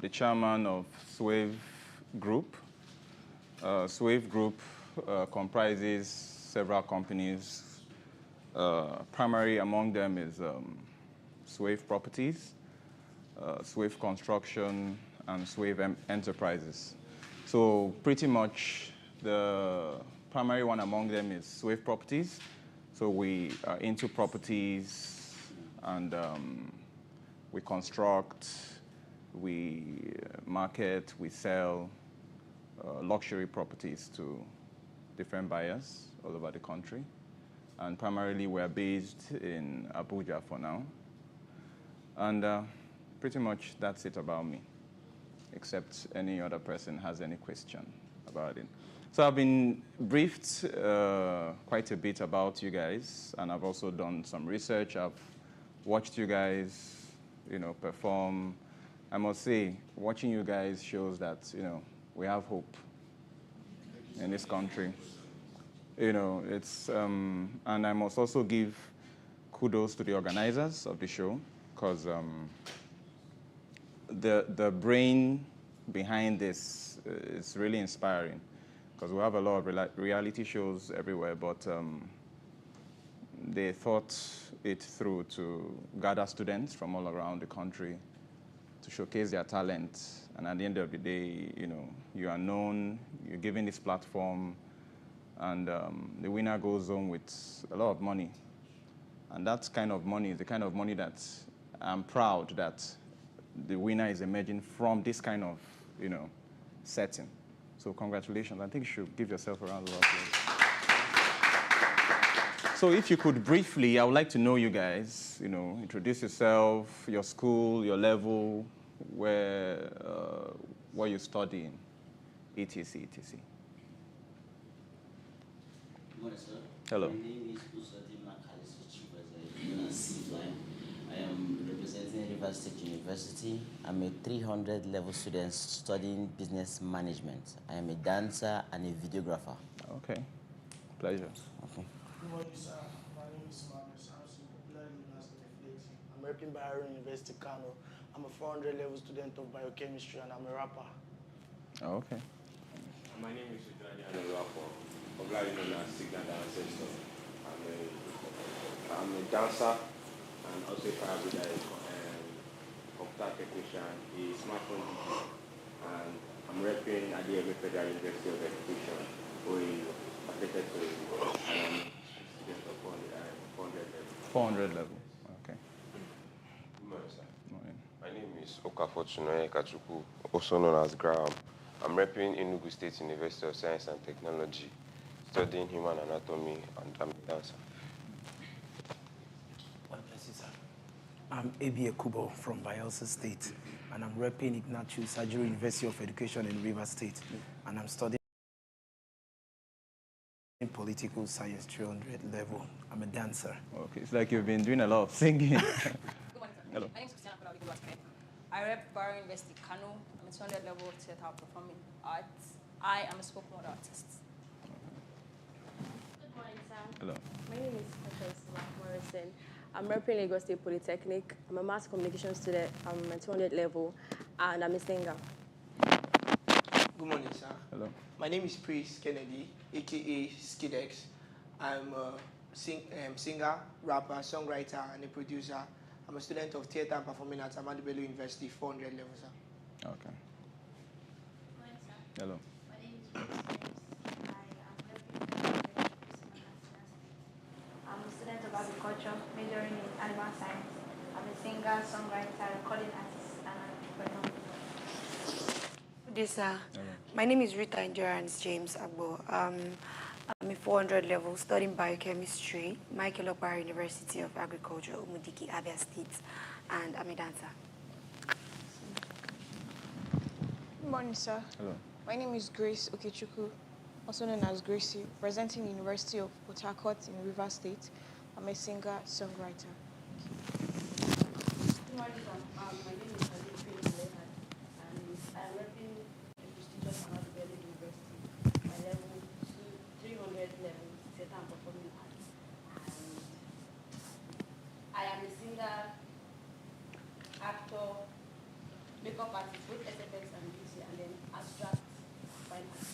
the chairman of Swave Group. Swave Group comprises several companies. Primary among them is Swave Properties, Swave Construction, and Swave Enterprises. So pretty much the primary one among them is Swave Properties. So we are into properties, and we construct, we market, we sell luxury properties to different buyers all over the country. And primarily we're based in Abuja for now. And pretty much that's it about me, except any other person has any question about it. So I've been briefed quite a bit about you guys, and I've also done some research. I've watched you guys, perform. I must say, watching you guys shows that, we have hope in this country. And I must also give kudos to the organizers of the show, because the brain behind this is really inspiring, because we have a lot of reality shows everywhere, but they thought it through to gather students from all around the country to showcase their talent. And at the end of the day, you are known, you're given this platform, and the winner goes home with a lot of money. And that kind of money is the kind of money that I'm proud that the winner is emerging from this kind of, setting. So congratulations. I think you should give yourself a round of applause. So if you could briefly, I would like to know you guys, introduce yourself, your school, your level, where you're studying, etc., etc. Hello. My name is I am representing River State University. I'm a 300 level student studying business management. I am a dancer and a videographer. Okay. Pleasure. Okay. Good morning, sir. My name is Samson. I'm working by University Kano. I'm a 400 level student of biochemistry, and I'm a rapper. Oh, okay. My name is I'm a dancer and also a computer technician, a smartphone DJ, and I'm repping at the Bbm Federal University of Education, who is affected to student of 400 level. 400 level, okay. Good morning, sir. Morning. My name is Okafortunoye Kachuku, also known as Graham. I'm repping Enugu State University of Science and Technology, studying human anatomy, and I'm a dancer. I'm Abi Kubo from Bayelsa State, and I'm repping Ignatius Surgery University of Education in River State, and I'm studying political science 300 level. I'm a dancer. Okay, it's like you've been doing a lot of singing. Good morning, sir. Hello. My name is Christiana. I rep Barrow University Kano. I'm a 200 level theater performing arts. I am a spoken word artist. Good morning, sir. Hello. My name is Patricia Morrison. I'm repping Lagos State Polytechnic. I'm a mass communication student. I'm a 200 level, and I'm a singer. Good morning, sir. Hello. My name is Priest Kennedy, aka Skidex. I'm a singer, rapper, songwriter, and a producer. I'm a student of theater and performing arts at Ahmadu Bello University, 400 level, sir. Okay. Good morning, sir. Hello. My name is Priest I'm a student of agriculture, majoring in animal science. I'm a singer, songwriter, recording artist, and an entrepreneur. Good day, sir. My name is Rita Endurance James Agbo. I'm a 400 level studying biochemistry, Michael Okpara University of Agriculture, Umudiki, Abia State, and I'm a dancer. Good morning, sir. Hello. My name is Grace Okechukwu, also known as Gracie, representing the University of Port Harcourt in River State. I'm a singer-songwriter. Good morning, sir. My name is Aditya Leonard, and I'm repping the prestigious Ahmadu Bello University. My level 300 level theater and performing arts. And I am a singer, actor, makeup artist, both SFX and beauty, and then abstract fine art.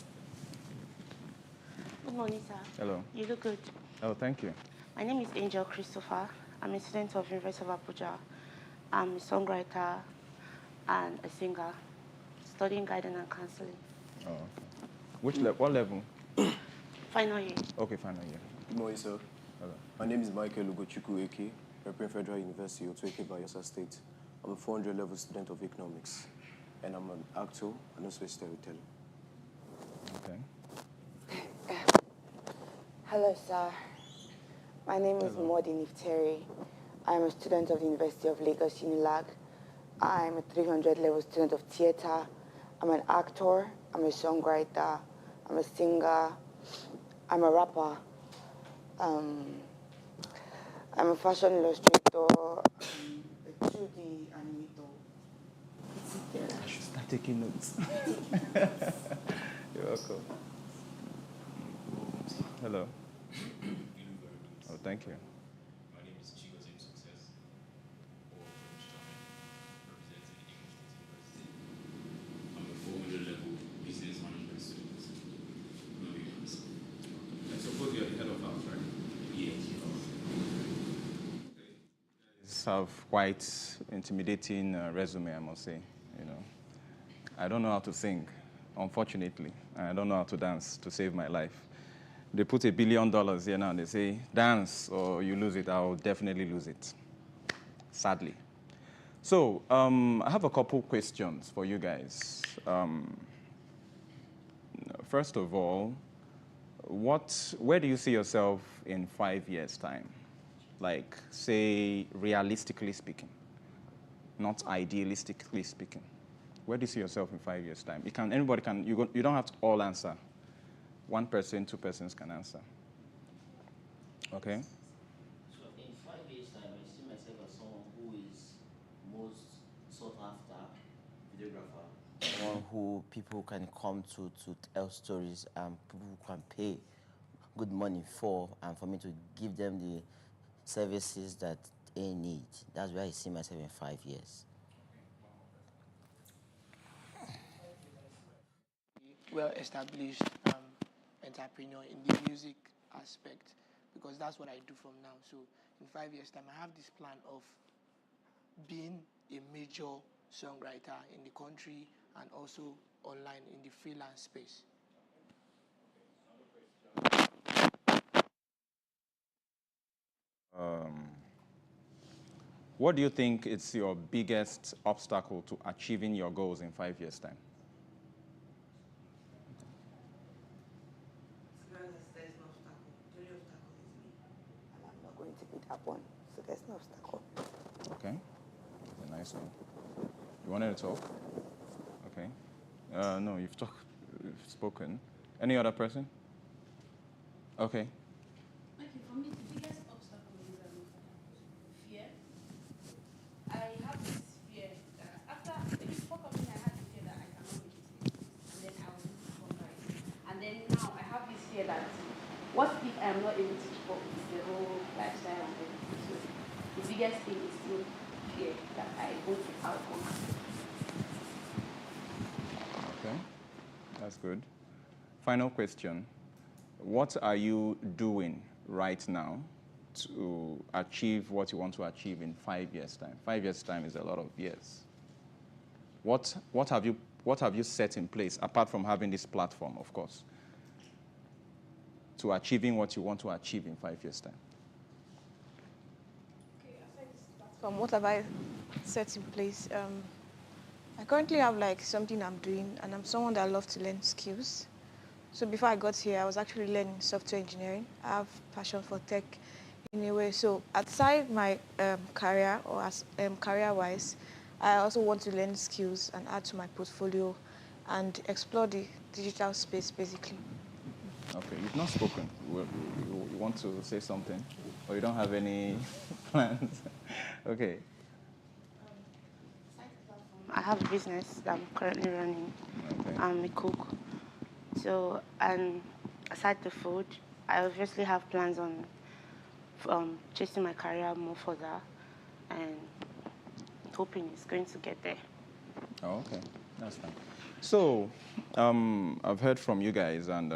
Good morning, sir. Hello. You look good. Oh, thank you. My name is Angel Christopher. I'm a student of University of Abuja. I'm a songwriter and a singer, studying guidance and counseling. Oh, okay. What level? Final year. Okay, final year. Good morning, sir. Hello. My name is Michael Ugochukwu Eke, representing Federal University of Eke Bayelsa State. I'm a 400 level student of economics, and I'm an actor and also a storyteller. Okay. Hello, sir. My name is Modin Ifteri. I'm a student of the University of Lagos, UNILAG. I'm a 300 level student of theater. I'm an actor, I'm a songwriter, I'm a singer, I'm a rapper. I'm a fashion illustrator, a 2D animator. I should start taking notes. You're welcome. Hello. Oh, thank you. My name is Chigozie Success, or French German, representing English State University. I'm a 400 level business management student. I suppose you're the head of house, right? Yes. Have quite intimidating resume, I must say. You know, I don't know how to sing, unfortunately, and I don't know how to dance to save my life. They put $1 billion here now and they say, dance or you lose it. I'll definitely lose it, sadly. So I have a couple questions for you guys. First of all, where do you see yourself in 5 years' time? Like, say, realistically speaking, not idealistically speaking. Where do you see yourself in 5 years' time? Anybody can, you don't have to all answer. One person, two persons can answer. Okay? So in 5 years' time, I see myself as someone who is most sought after videographer. Someone who people can come to tell stories and people can pay good money for, and for me to give them the services that they need. That's where I see myself in 5 years. Well-established entrepreneur in the music aspect, because that's what I do from now. So in 5 years' time, I have this plan of being a major songwriter in the country and also online in the freelance space. What do you think is your biggest obstacle to achieving your goals in 5 years' time? I'm not going to be that one, so there's no obstacle. Okay, that's a nice one. You wanted to talk? Okay. No, you've spoken. Any other person? Okay. Okay, for me, the biggest obstacle is fear. I have this fear that after before coming, I had the fear that I cannot make it, and then I will keep on. And then now I have this fear that what if I am not able to keep up with the whole lifestyle and everything? So the biggest thing is still fear that I won't be outcome. Okay, that's good. Final question. What are you doing right now to achieve what you want to achieve in 5 years' time? 5 years' time is a lot of years. What have you set in place, apart from having this platform, of course, to achieving what you want to achieve in 5 years' time? Okay, aside this platform, what have I set in place? I currently have like something I'm doing, and I'm someone that loves to learn skills. So before I got here, I was actually learning software engineering. I have passion for tech in a way. So outside my career, or as career-wise, I also want to learn skills and add to my portfolio and explore the digital space, basically. Okay, you've not spoken. You want to say something? Or you don't have any plans? Okay. I have a business that I'm currently running. Okay. I'm a cook. So, and aside the food, I obviously have plans on chasing my career more further and hoping it's going to get there. Oh, okay, that's fine. So, I've heard from you guys, and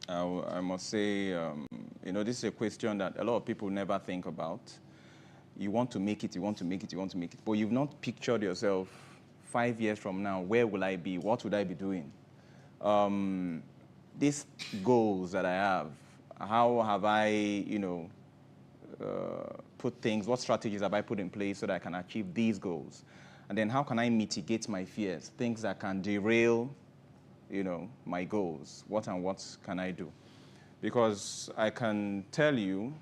I must say, you know, this is a question that a lot of people never think about. You want to make it, you want to make it, you want to make it, but you've not pictured yourself 5 years from now, where will I be? What would I be doing? These goals that I have, how have I, you know, put things, what strategies have I put in place so that I can achieve these goals? And then how can I mitigate my fears, things that can derail, you know, my goals? What and what can I do? Because I can tell you,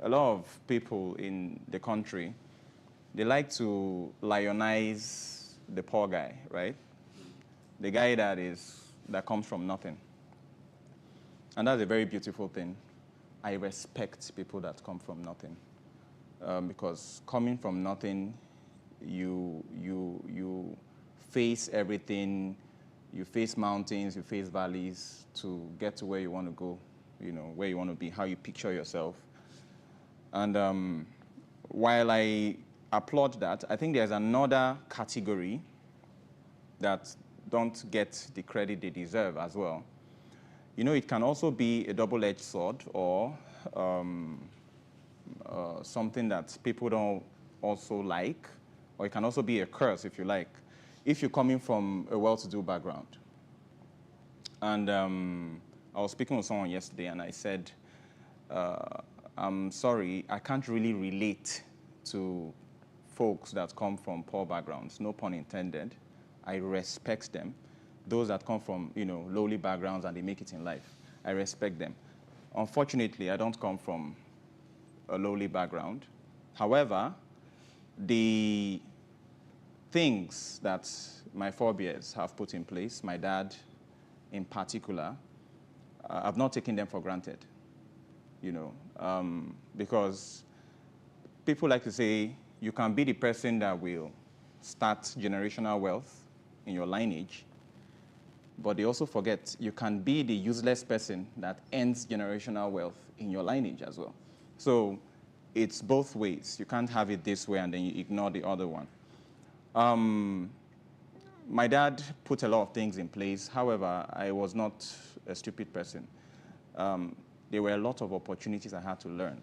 a lot of people in the country, they like to lionize the poor guy, right? The guy that comes from nothing. And that's a very beautiful thing. I respect people that come from nothing. Because coming from nothing, you face everything, you face mountains, you face valleys to get to where you want to go, you know, where you want to be, how you picture yourself. And while I applaud that, I think there's another category that don't get the credit they deserve as well. You know, it can also be a double-edged sword, or something that people don't also like, or it can also be a curse, if you like, if you're coming from a well-to-do background. And I was speaking with someone yesterday, and I said, I'm sorry, I can't really relate to folks that come from poor backgrounds, no pun intended. I respect them. Those that come from, you know, lowly backgrounds and they make it in life, I respect them. Unfortunately, I don't come from a lowly background. However, the things that my forebears have put in place, my dad in particular, I've not taken them for granted, you know, because people like to say you can be the person that will start generational wealth in your lineage, but they also forget you can be the useless person that ends generational wealth in your lineage as well. So it's both ways. You can't have it this way and then you ignore the other one. My dad put a lot of things in place. However, I was not a stupid person. There were a lot of opportunities I had to learn.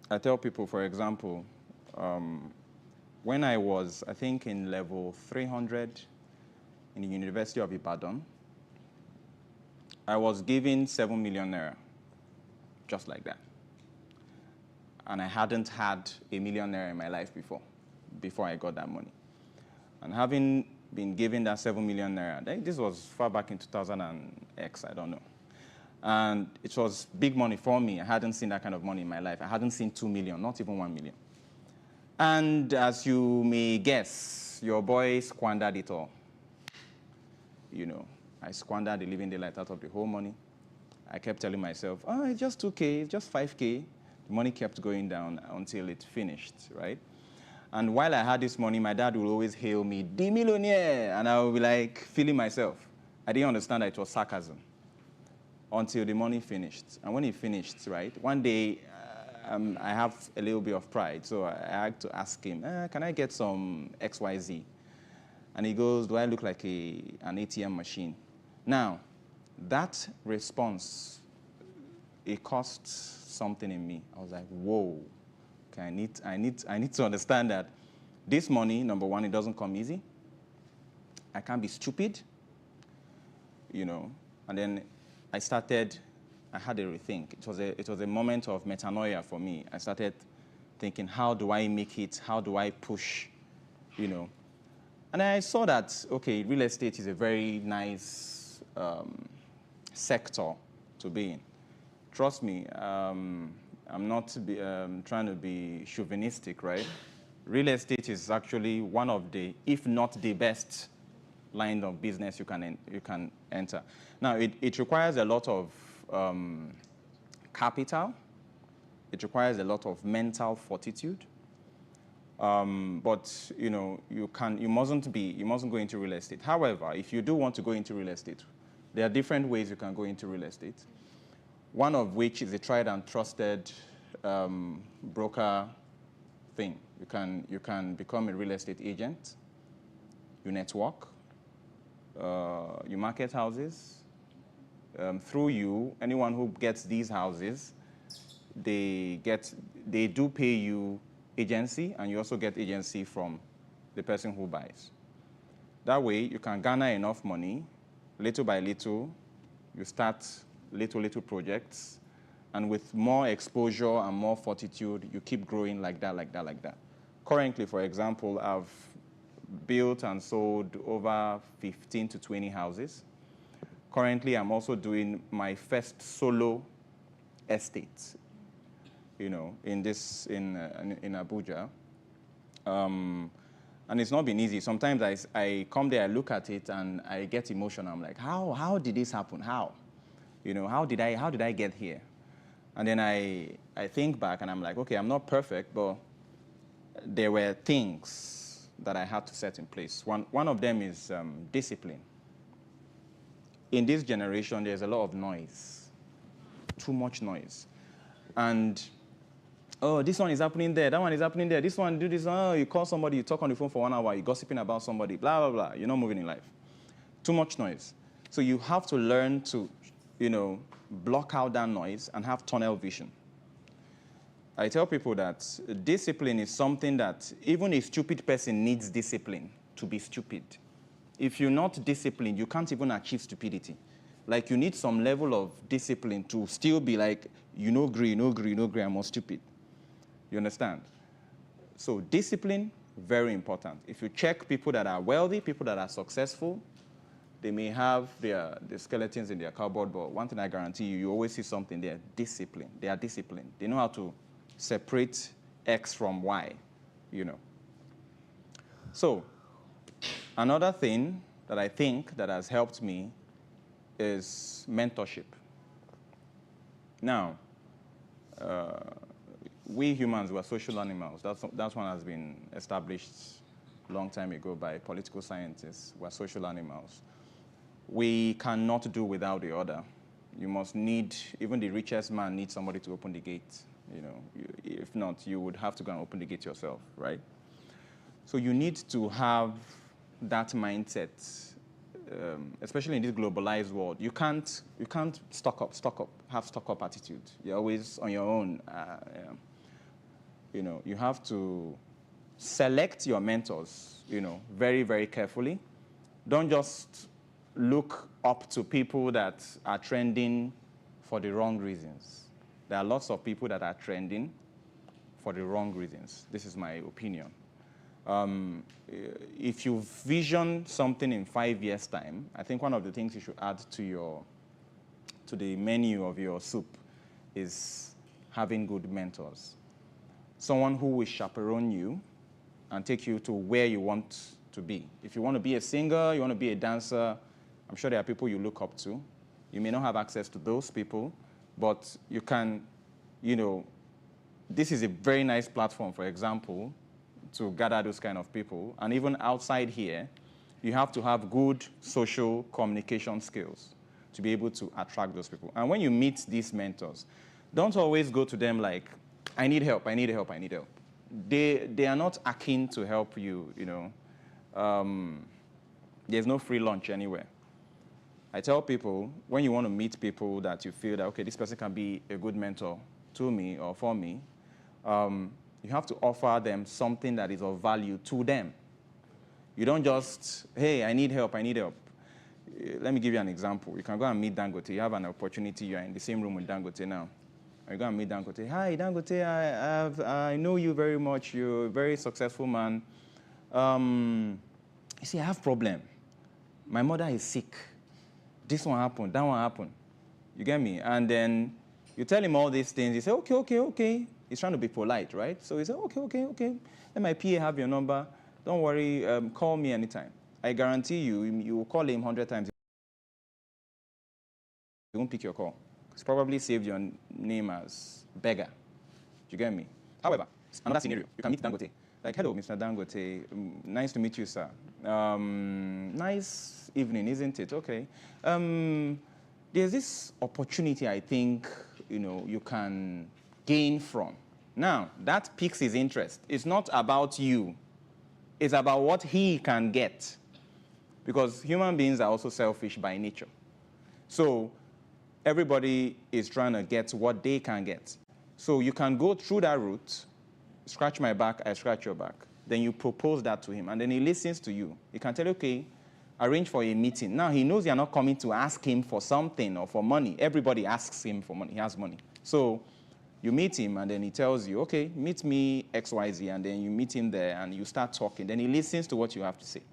I tell people, for example, when I was, I think, in level 300 in the University of Ibadan, I was given 7 million naira, just like that. And I hadn't had a million naira in my life before I got that money. And having been given that 7 million naira, this was far back in 2000 and X, I don't know. And it was big money for me. I hadn't seen that kind of money in my life. I hadn't seen 2 million, not even 1 million. And as you may guess, your boy squandered it all. You know, I squandered the living daylight out of the whole money. I kept telling myself, oh, it's just 2K, it's just 5K. The money kept going down until it finished, right? And while I had this money, my dad would always hail me, the millionaire, and I would be like feeling myself. I didn't understand that it was sarcasm until the money finished. And when it finished, right, one day I have a little bit of pride, so I had to ask him, can I get some XYZ? And he goes, do I look like an ATM machine? Now, that response, it cost something in me. I was like, whoa, okay, I need to understand that this money, number one, it doesn't come easy. I can't be stupid, you know. And then I had a rethink. It was a moment of metanoia for me. I started thinking, how do I make it? How do I push, you know? And I saw that, okay, real estate is a very nice sector to be in. Trust me, I'm not trying to be chauvinistic, right? Real estate is actually one of the, if not the best line of business you can enter. Now, it requires a lot of capital. It requires a lot of mental fortitude. But you know, you mustn't go into real estate. However, if you do want to go into real estate, there are different ways you can go into real estate. One of which is a tried and trusted broker thing. You can become a real estate agent. you network, you market houses. Through you, anyone who gets these houses, they do pay you agency, and you also get agency from the person who buys. That way, you can garner enough money, little by little. You start little projects, and with more exposure and more fortitude, you keep growing like that, like that, like that. Currently, for example, I've built and sold over 15 to 20 houses. Currently, I'm also doing my first solo estate, you know, in Abuja. And it's not been easy. Sometimes I come there, I look at it, and I get emotional. I'm like, how did this happen? How? You know, how did I get here? And then I think back, and I'm like, okay, I'm not perfect, but there were things that I had to set in place. One of them is discipline. In this generation, there's a lot of noise, too much noise. And, oh, this one is happening there, that one is happening there, this one do this, oh, you call somebody, you talk on the phone for 1 hour, you're gossiping about somebody, blah, blah, blah. You're not moving in life. Too much noise. So you have to learn to, you know, block out that noise and have tunnel vision. I tell people that discipline is something that even a stupid person needs discipline to be stupid. If you're not disciplined, you can't even achieve stupidity. Like, you need some level of discipline to still be like, you know, I'm more stupid. You understand? So discipline, very important. If you check people that are wealthy, people that are successful, they may have the skeletons in their cupboard, but one thing I guarantee you, you always see something there, discipline. They are disciplined. They know how to separate X from Y, you know. So, another thing that I think that has helped me is mentorship. Now, we humans were social animals. That one has been established a long time ago by political scientists. We're social animals. We cannot do without the other. You must need, even the richest man needs somebody to open the gate. You know, if not, you would have to go and open the gate yourself, right? So you need to have that mindset, especially in this globalized world. You can't stock up, have stock up attitude. You're always on your own. You know, you have to select your mentors, you know, very, very carefully. Don't just look up to people that are trending for the wrong reasons. There are lots of people that are trending for the wrong reasons. This is my opinion. If you vision something in 5 years' time, I think one of the things you should add to the menu of your soup is having good mentors. Someone who will chaperone you and take you to where you want to be. If you want to be a singer, you want to be a dancer, I'm sure there are people you look up to. You may not have access to those people, but you can, you know, this is a very nice platform, for example, to gather those kind of people. And even outside here, you have to have good social communication skills to be able to attract those people. And when you meet these mentors, don't always go to them like, I need help, I need help, I need help. They are not akin to help you, you know. There's no free lunch anywhere. I tell people, when you want to meet people that you feel that, okay, this person can be a good mentor to me or for me, you have to offer them something that is of value to them. You don't just, hey, I need help, I need help. Let me give you an example. You can go and meet Dangote. You have an opportunity. You're in the same room with Dangote now. You go and meet Dangote. Hi, Dangote, I know you very much. You're a very successful man. You see, I have a problem. My mother is sick. This one happened, that one happened. You get me? And then you tell him all these things. He says, okay. He's trying to be polite, right? So he said, okay. Let my PA have your number. Don't worry, call me anytime. I guarantee you, you will call him 100 times. He won't pick your call. He's probably saved your name as beggar. Do you get me? However, another scenario, you can meet Dangote. Like, hello, Mr. Dangote. Nice to meet you, sir. Nice evening, isn't it? Okay. There's this opportunity, I think, you know, you can gain from. Now, that piques his interest. It's not about you. It's about what he can get. because human beings are also selfish by nature. So everybody is trying to get what they can get. So you can go through that route, scratch my back, I scratch your back. Then you propose that to him, and then he listens to you. He can tell you, okay, arrange for a meeting. Now he knows you're not coming to ask him for something or for money. Everybody asks him for money. He has money. So you meet him, and then he tells you, okay, meet me XYZ, and then you meet him there, and you start talking. Then he listens to what you have to say.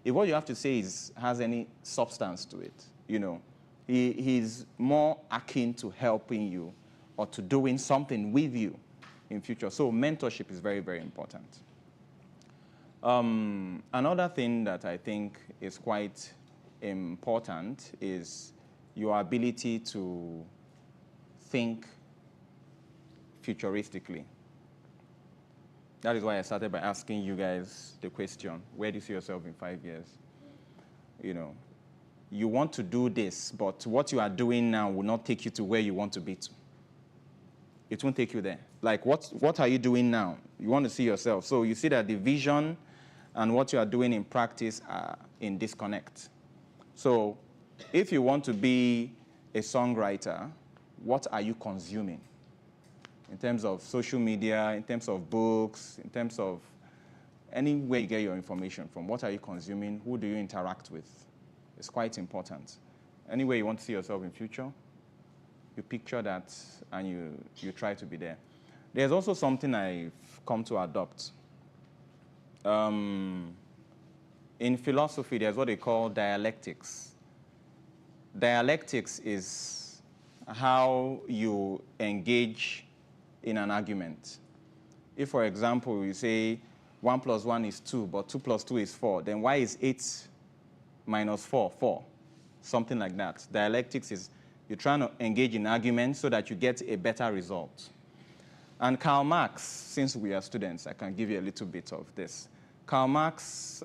If what you have to say has any substance to it, you know, he's more akin to helping you or to doing something with you in future. So mentorship is very, very important. Another thing that I think is quite important is your ability to think futuristically. That is why I started by asking you guys the question, where do you see yourself in 5 years? You know, you want to do this, but what you are doing now will not take you to where you want to be to. It won't take you there. Like, what are you doing now? You want to see yourself. So you see that the vision and what you are doing in practice are in disconnect. So if you want to be a songwriter, what are you consuming? In terms of social media, in terms of books, in terms of anywhere you get your information from, what are you consuming? Who do you interact with? It's quite important. Anywhere you want to see yourself in future, you picture that and you try to be there. There's also something I've come to adopt. In philosophy, there's what they call dialectics. Dialectics is how you engage in an argument. If, for example, you say 1 + 1 is 2, but 2 + 2 is 4, then why is 8 - 4, 4? Something like that. Dialectics is you're trying to engage in arguments so that you get a better result. And Karl Marx, since we are students, I can give you a little bit of this. Karl Marx,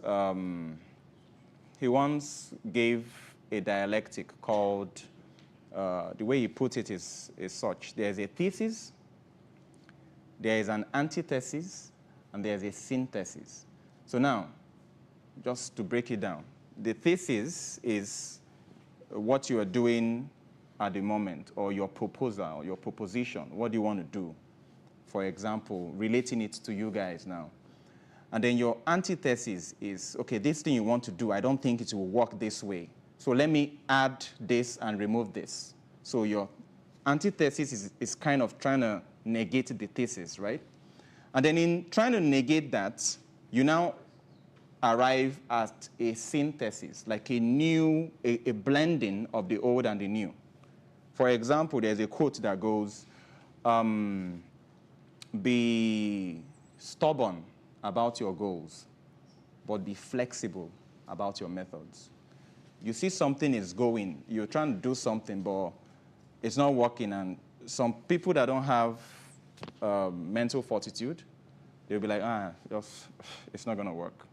he once gave a dialectic called, the way he put it is such. There's a thesis, there is an antithesis, and there's a synthesis. So now, just to break it down, the thesis is what you are doing at the moment, or your proposal, or your proposition. What do you want to do? For example, relating it to you guys now. And then your antithesis is, okay, this thing you want to do, I don't think it will work this way. So let me add this and remove this. So your antithesis is kind of trying to negate the thesis, right? And then in trying to negate that, you now arrive at a synthesis, like a blending of the old and the new. For example, there's a quote that goes, be stubborn about your goals, but be flexible about your methods. You see something is going, you're trying to do something, but it's not working, and some people that don't have mental fortitude, they'll be like, it's not going to work.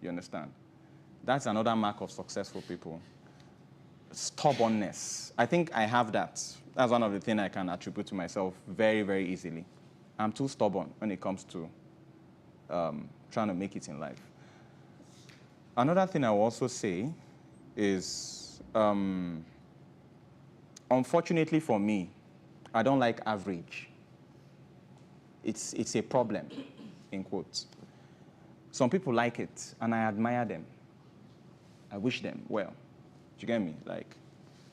You understand? That's another mark of successful people. Stubbornness. I think I have that. That's one of the things I can attribute to myself very, very easily. I'm too stubborn when it comes to trying to make it in life. Another thing I will also say is, unfortunately for me, I don't like average. It's a problem, in quotes. Some people like it, and I admire them. I wish them well. Do you get me? Like,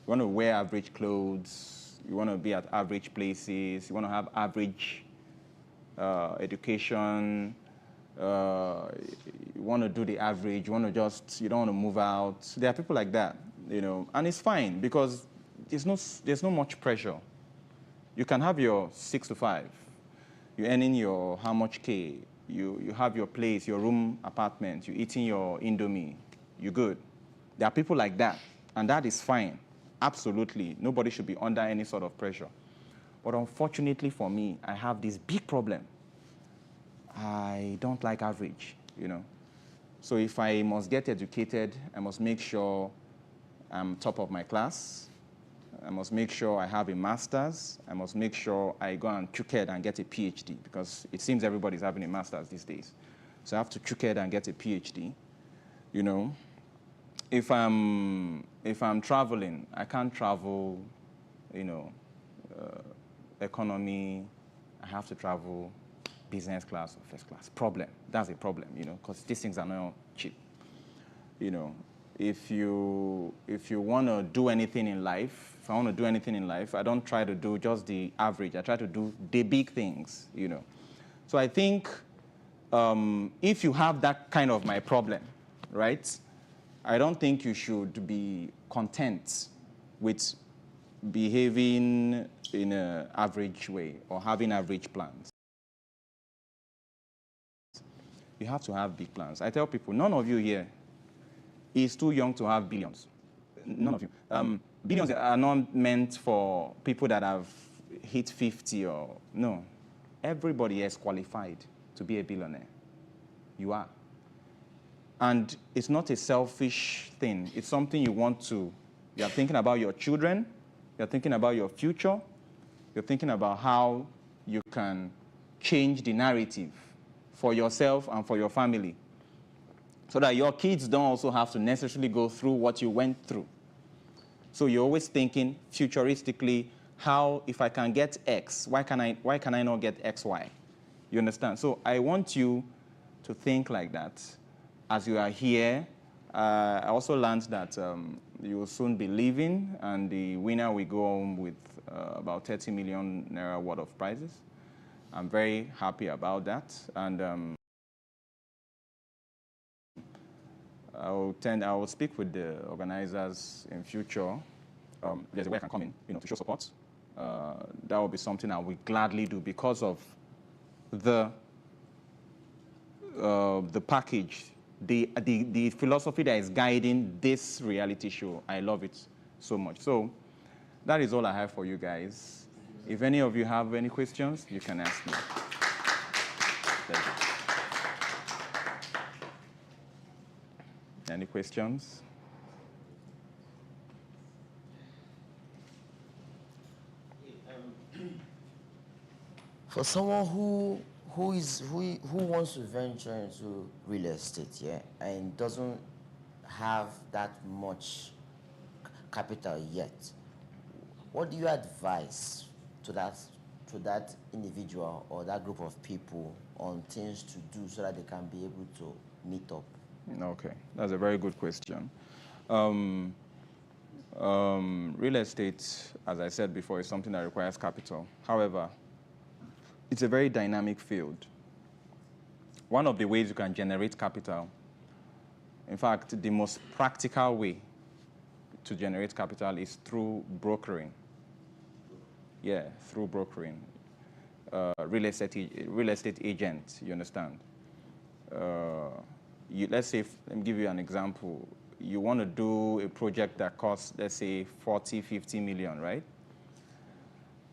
you want to wear average clothes, you want to be at average places, you want to have average education, you want to do the average, you don't want to move out. There are people like that, you know, and it's fine because there's no much pressure. You can have your 6 to 5. You're earning your how much K. You have your place, your room, apartment. You're eating your Indomie. You're good. There are people like that, and that is fine. Absolutely. Nobody should be under any sort of pressure. But unfortunately for me, I have this big problem. I don't like average, you know. So if I must get educated, I must make sure I'm top of my class. I must make sure I have a master's. I must make sure I go and chuked and get a PhD, because it seems everybody's having a master's these days. So I have to chuked and get a PhD, you know. if I'm traveling, I can't travel, you know, economy. I have to travel business class or first class. Problem. That's a problem, you know, because these things are not cheap. You know, if you want to do anything in life, if I want to do anything in life, I don't try to do just the average. I try to do the big things, you know. So I think if you have that kind of my problem, right, I don't think you should be content with behaving in an average way or having average plans. You have to have big plans. I tell people, none of you here is too young to have billions. None of you. Billions are not meant for people that have hit 50 or, no. Everybody is qualified to be a billionaire. You are. And it's not a selfish thing. It's something you want to. You're thinking about your children. You're thinking about your future. You're thinking about how you can change the narrative for yourself and for your family, so that your kids don't also have to necessarily go through what you went through. So you're always thinking futuristically, how, if I can get X, why can I not get XY? You understand? So I want you to think like that as you are here. I also learned that you will soon be leaving, and the winner will go home with about 30 million naira worth of prizes. I'm very happy about that, and I will speak with the organizers in future. There's a way I can come in, you know, to show support. That will be something I will gladly do because of the package, the philosophy that is guiding this reality show. I love it so much. So that is all I have for you guys. If any of you have any questions, you can ask me. Thank you. Any questions? For someone who wants to venture into real estate, yeah, and doesn't have that much capital yet, what do you advise to that individual or that group of people on things to do so that they can be able to meet up? Okay, that's a very good question. Real estate, as I said before, is something that requires capital. However, it's a very dynamic field. One of the ways you can generate capital, in fact, the most practical way to generate capital is through brokering. Yeah, through brokering. Real estate agent, you understand? Let's say, let me give you an example. You want to do a project that costs, let's say, 40, 50 million, right?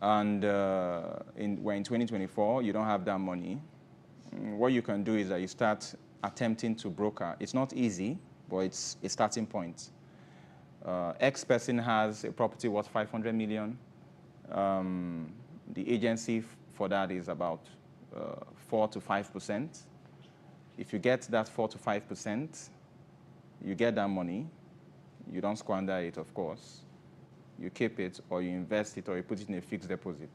And we're in 2024, you don't have that money. What you can do is that you start attempting to broker. It's not easy, but it's a starting point. X person has a property worth 500 million. The agency for that is about 4 to 5%. If you get that 4 to 5%, you get that money. You don't squander it, of course. You keep it, or you invest it, or you put it in a fixed deposit.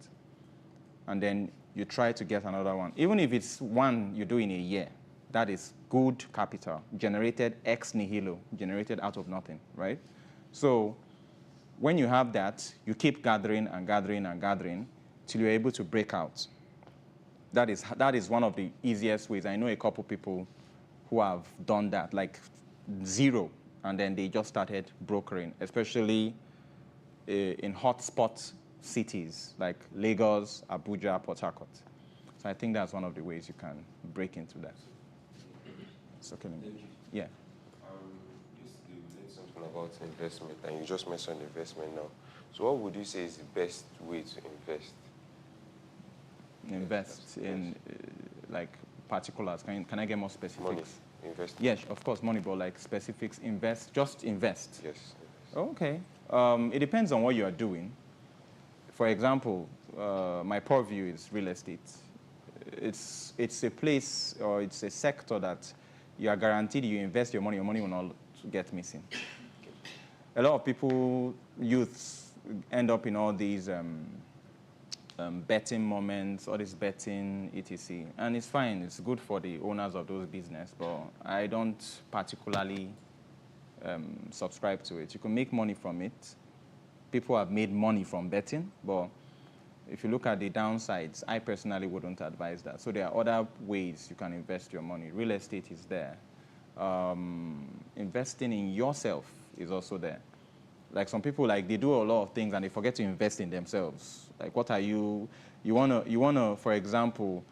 And then you try to get another one. Even if it's one you do in a year, that is good capital, generated ex nihilo, generated out of nothing, right? So when you have that, you keep gathering and gathering and gathering till you're able to break out. That is one of the easiest ways. I know a couple people who have done that, like zero, and then they just started brokering, especially in hotspot cities like Lagos, Abuja, Port Harcourt. So I think that's one of the ways you can break into that. So can you? Yeah. Yesterday we learned something about investment, and you just mentioned investment now. So what would you say is the best way to invest? Invest in like particulars. Can I get more specifics? Money. Invest. Yes, of course, money, but like specifics. Invest. Just invest. Yes. Okay. It depends on what you are doing. For example, my purview is real estate. It's a place, or it's a sector that you are guaranteed you invest your money will not get missing. A lot of people, youths, end up in all these betting moments, all this betting, etc. And it's fine, it's good for the owners of those business, but I don't particularly subscribe to it. You can make money from it. People have made money from betting, but if you look at the downsides, I personally wouldn't advise that. So there are other ways you can invest your money. Real estate is there. Investing in yourself is also there. Like some people, like they do a lot of things and they forget to invest in themselves. Like what are you wanna, for example,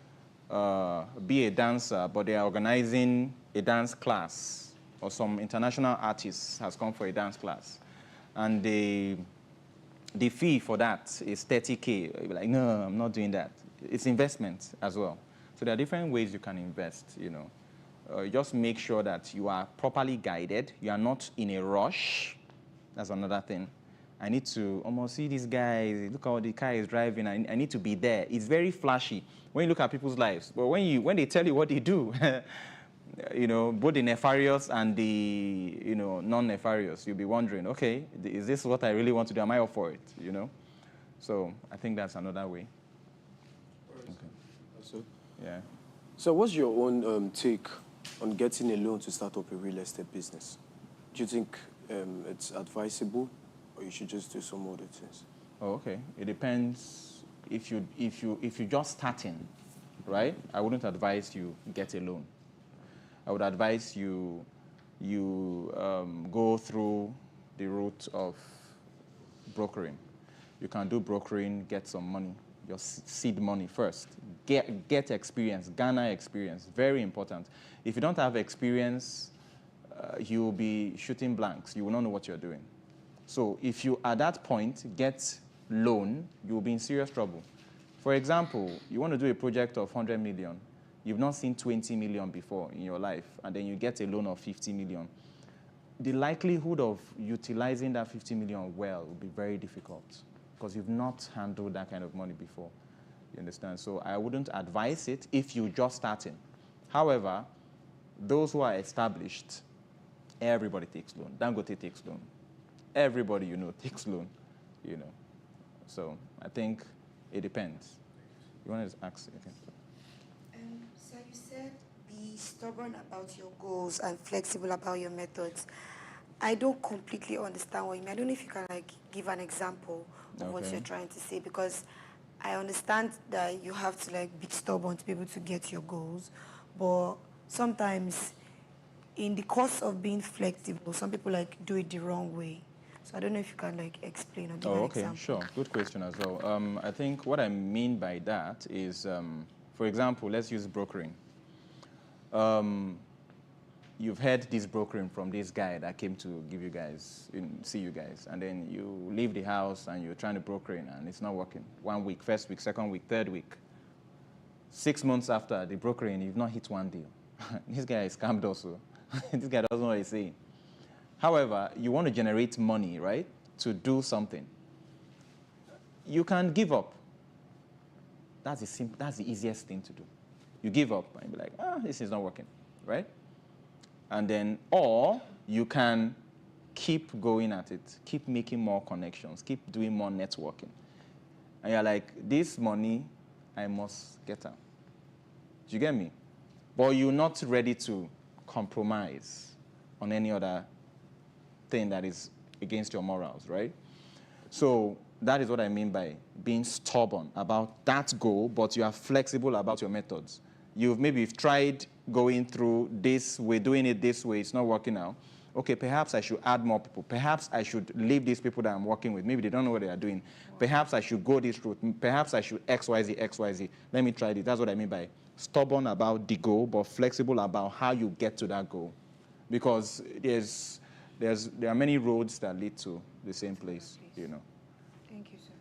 be a dancer, but they are organizing a dance class, or some international artist has come for a dance class, and the fee for that is 30K. You're like, no, I'm not doing that. It's investment as well. So there are different ways you can invest, you know. Just make sure that you are properly guided. You are not in a rush. That's another thing. I need to almost see this guy, look how the car is driving. I need to be there. It's very flashy when you look at people's lives. But when they tell you what they do, you know, both the nefarious and the, you know, non-nefarious, you'll be wondering, okay, is this what I really want to do? Am I up for it, you know? So I think that's another way. Okay. So, yeah. So what's your own take on getting a loan to start up a real estate business? Do you think it's advisable, or you should just do some other things? Oh, okay. It depends. If you're just starting, right? I wouldn't advise you get a loan. I would advise you go through the route of brokering. You can do brokering, get some money, your seed money first. Get experience, garner experience, very important. If you don't have experience, you'll be shooting blanks. You will not know what you're doing. So if you, at that point, get loan, you'll be in serious trouble. For example, you want to do a project of 100 million. You've not seen 20 million before in your life, and then you get a loan of 50 million. The likelihood of utilizing that 50 million well will be very difficult because you've not handled that kind of money before. You understand? So I wouldn't advise it if you're just starting. However, those who are established, everybody takes loan. Dangote takes loan. Everybody you know takes loan, you know. So I think it depends. You want to ask? Okay. So you said be stubborn about your goals and flexible about your methods. I don't completely understand what you mean. I don't know if you can like give an example of what you're trying to say, because I understand that you have to like be stubborn to be able to get your goals, but sometimes in the course of being flexible, some people like do it the wrong way. So I don't know if you can like explain or give an example. Sure. Good question as well. I think what I mean by that is, for example, let's use brokering. You've heard this brokering from this guy that came to give you guys, see you guys, and then you leave the house and you're trying to broker in and it's not working. 1 week, first week, second week, third week. 6 months after the brokering, you've not hit one deal. This guy is scammed also. This guy doesn't know what he's saying. However, you want to generate money, right, to do something. You can give up. That's the easiest thing to do. You give up and be like, this is not working, right? And then, or you can keep going at it, keep making more connections, keep doing more networking. And you're like, this money, I must get out. Do you get me? But you're not ready to compromise on any other thing that is against your morals, right? So that is what I mean by being stubborn about that goal, but you are flexible about your methods. You've tried going through this way, doing it this way, it's not working out. Okay, perhaps I should add more people. Perhaps I should leave these people that I'm working with. Maybe they don't know what they are doing. Perhaps I should go this route. Perhaps I should XYZ, XYZ. Let me try this. That's what I mean by stubborn about the goal, but flexible about how you get to that goal. Because there are many roads that lead to the same place, you know. Thank you, sir.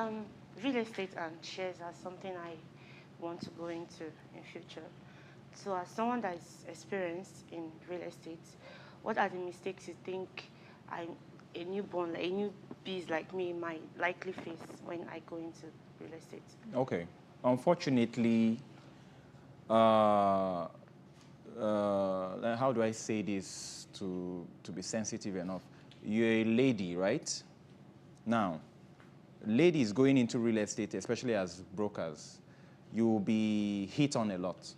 Okay. Real estate and shares are something I want to go into in future. So as someone that is experienced in real estate, what are the mistakes you think a newbie like me might likely face when I go into real estate? Okay. Unfortunately, how do I say this to be sensitive enough? You're a lady, right? Now, ladies going into real estate, especially as brokers, you will be hit on a lot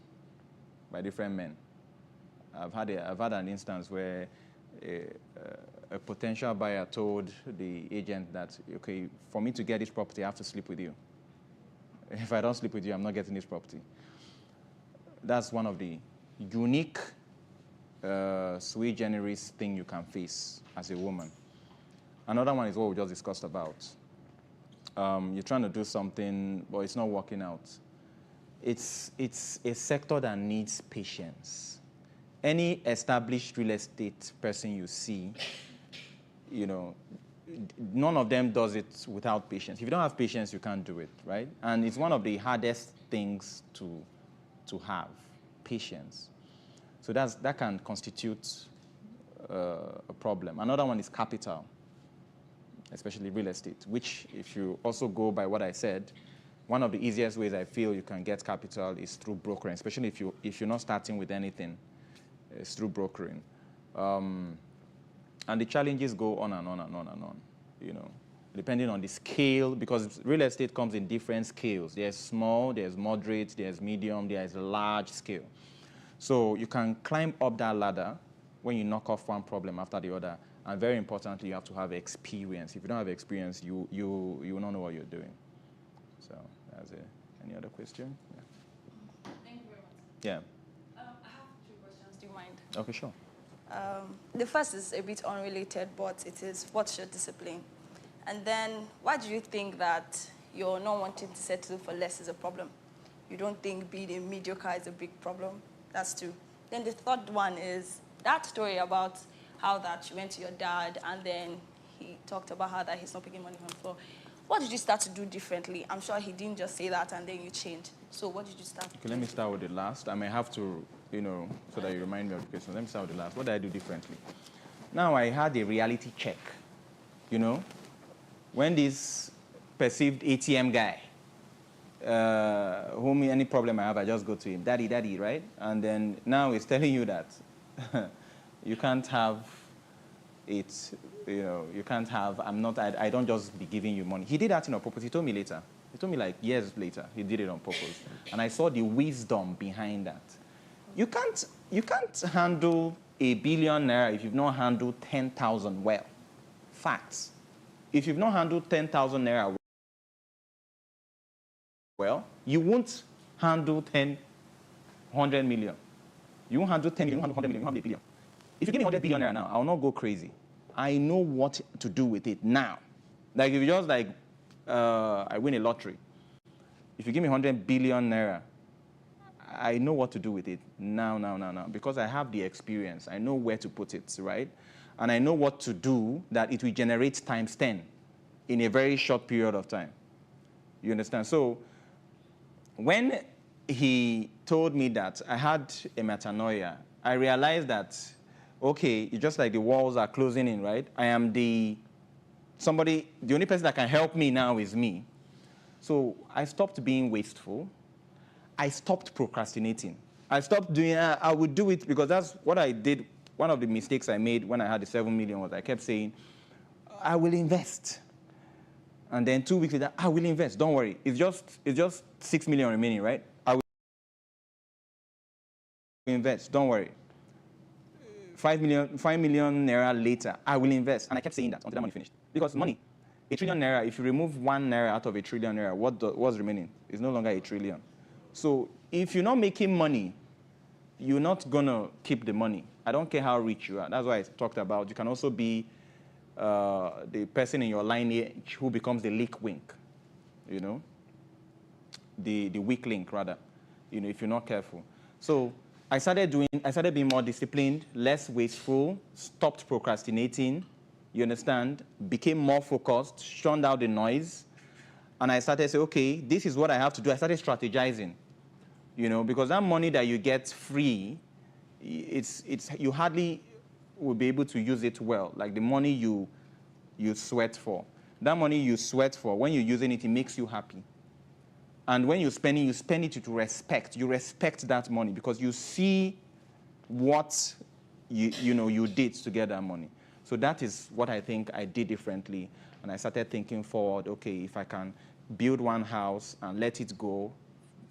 by different men. I've had an instance where a potential buyer told the agent that, okay, for me to get this property, I have to sleep with you. If I don't sleep with you, I'm not getting this property. That's one of the unique sui generis thing you can face as a woman. Another one is what we just discussed about. You're trying to do something, but it's not working out. It's a sector that needs patience. Any established real estate person you see, you know, none of them does it without patience. If you don't have patience, you can't do it, right? And it's one of the hardest things to have, patience. So that can constitute a problem. Another one is capital, especially real estate, which if you also go by what I said, one of the easiest ways I feel you can get capital is through brokering, especially if you're not starting with anything, it's through brokering. And the challenges go on and on and on and on, you know, depending on the scale, because real estate comes in different scales. There's small, there's moderate, there's medium, there's large scale. So you can climb up that ladder when you knock off one problem after the other. And very importantly, you have to have experience. If you don't have experience, you will not know what you're doing. So that's it. Any other question? Yeah. Thank you very much. Yeah. I have 2 questions. Do you mind? Okay, sure. The first is a bit unrelated, but it is, what's your discipline? And then, why do you think that you're not wanting to settle for less is a problem? You don't think being a mediocre is a big problem? That's 2. Then the third one is that story about how that you went to your dad and then he talked about how that he's not picking money from the floor. What did you start to do differently? I'm sure he didn't just say that and then you changed. So what did you start to do? Okay, let me start with the last. I may have to, you know, so that you remind me of the question. Let me start with the last. What did I do differently? Now, I had a reality check, you know. When this perceived ATM guy, whom any problem I have, I just go to him, daddy, daddy, right? And then now he's telling you that you can't have it, you know, you can't have, I don't just be giving you money. He did that on purpose. He told me later. He told me like years later, he did it on purpose. And I saw the wisdom behind that. You can't handle a billion naira if you've not handled 10,000 well. Facts. If you've not handled 10,000 naira well, you won't handle 100 million. You won't handle 10 million, you won't handle 100 million, you won't handle a billion. If you give me 100 billion naira now, I'll not go crazy. I know what to do with it now. Like if you just like, I win a lottery. If you give me 100 billion naira, I know what to do with it now, because I have the experience. I know where to put it, right? And I know what to do that it will generate times 10 in a very short period of time. You understand? So when he told me that, I had a metanoia. I realized that, okay, it's just like the walls are closing in, right? I am the only person that can help me now is me. So I stopped being wasteful. I stopped procrastinating. I stopped doing, I would do it because that's what I did. One of the mistakes I made when I had the 7 million was I kept saying, I will invest. And then 2 weeks later, I will invest, don't worry. It's just 6 million remaining, right? I will invest, don't worry. 5 million naira later, I will invest. And I kept saying that until that money finished. Because money, 1 trillion naira, if you remove 1 naira out of 1 trillion naira, what's remaining? It's no longer 1 trillion. So if you're not making money, you're not going to keep the money. I don't care how rich you are. That's why I talked about you can also be the person in your lineage who becomes the weak link, you know, the weak link, rather, you know, if you're not careful. So I started being more disciplined, less wasteful, stopped procrastinating, you understand, became more focused, shunned out the noise, and I started to say, okay, this is what I have to do. I started strategizing, you know, because that money that you get free, you hardly will be able to use it well. Like the money you sweat for. That money you sweat for, when you're using it, it makes you happy. And when you're spending, you spend it to respect. You respect that money because you see what you did to get that money. So that is what I think I did differently. And I started thinking forward, okay, if I can build one house and let it go,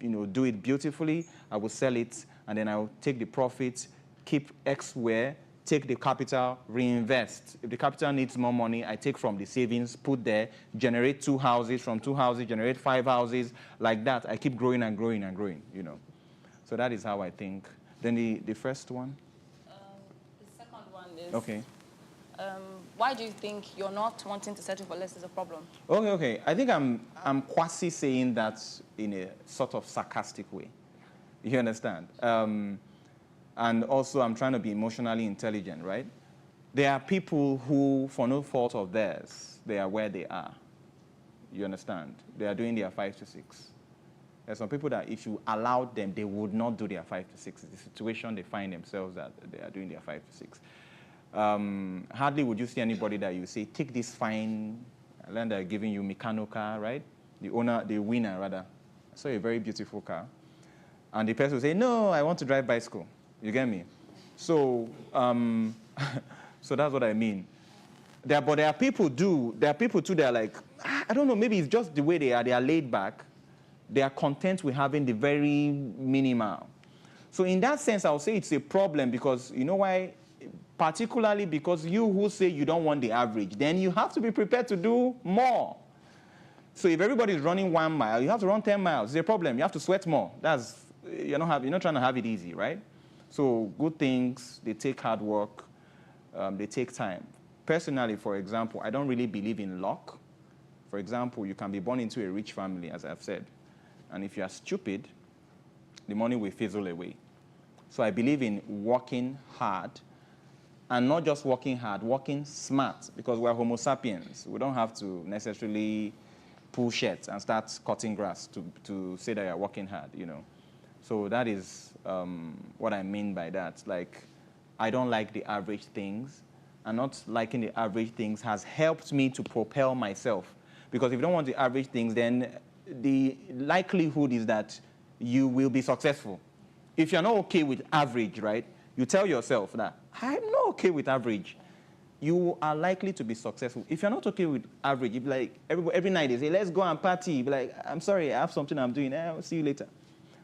do it beautifully, I will sell it, and then I will take the profits, keep X where, take the capital, reinvest. If the capital needs more money, I take from the savings, put there, generate 2 houses, from 2 houses, generate 5 houses, like that. I keep growing and growing and growing, So that is how I think. Then the first one? The second one is... Okay. Why do you think you're not wanting to settle for less is a problem? Okay. I think I'm quasi saying that in a sort of sarcastic way. You understand? And also, I'm trying to be emotionally intelligent, right? There are people who, for no fault of theirs, they are where they are. You understand? They are doing their 5 to 6. There are some people that if you allowed them, they would not do their 5 to 6. It's the situation they find themselves that they are doing their 5 to 6. Hardly would you see anybody that you say, take this fine land they're giving you, Mikano car, right? The winner, rather. I saw a very beautiful car. And the person will say, no, I want to drive bicycle. You get me? So, so that's what I mean. But there are people too that are like, I don't know, maybe it's just the way they are laid back. They are content with having the very minimal. So in that sense, I would say it's a problem because, you know why? Particularly because you who say you don't want the average, then you have to be prepared to do more. So if everybody is running 1 mile, you have to run 10 miles. It's a problem. You have to sweat more. You're not trying to have it easy, right? So good things, they take hard work, they take time. Personally, for example, I don't really believe in luck. For example, you can be born into a rich family, as I've said. And if you are stupid, the money will fizzle away. So I believe in working hard, and not just working hard, working smart, because we're Homo sapiens. We don't have to necessarily pull shirts and start cutting grass to say that you're working hard, So that is what I mean by that. Like, I don't like the average things, and not liking the average things has helped me to propel myself. Because if you don't want the average things, then the likelihood is that you will be successful. If you're not okay with average, right, you tell yourself that, I'm not okay with average. You are likely to be successful. If you're not okay with average, you'd be like, every night they say, let's go and party. You'd be like, I'm sorry, I have something I'm doing. I'll see you later.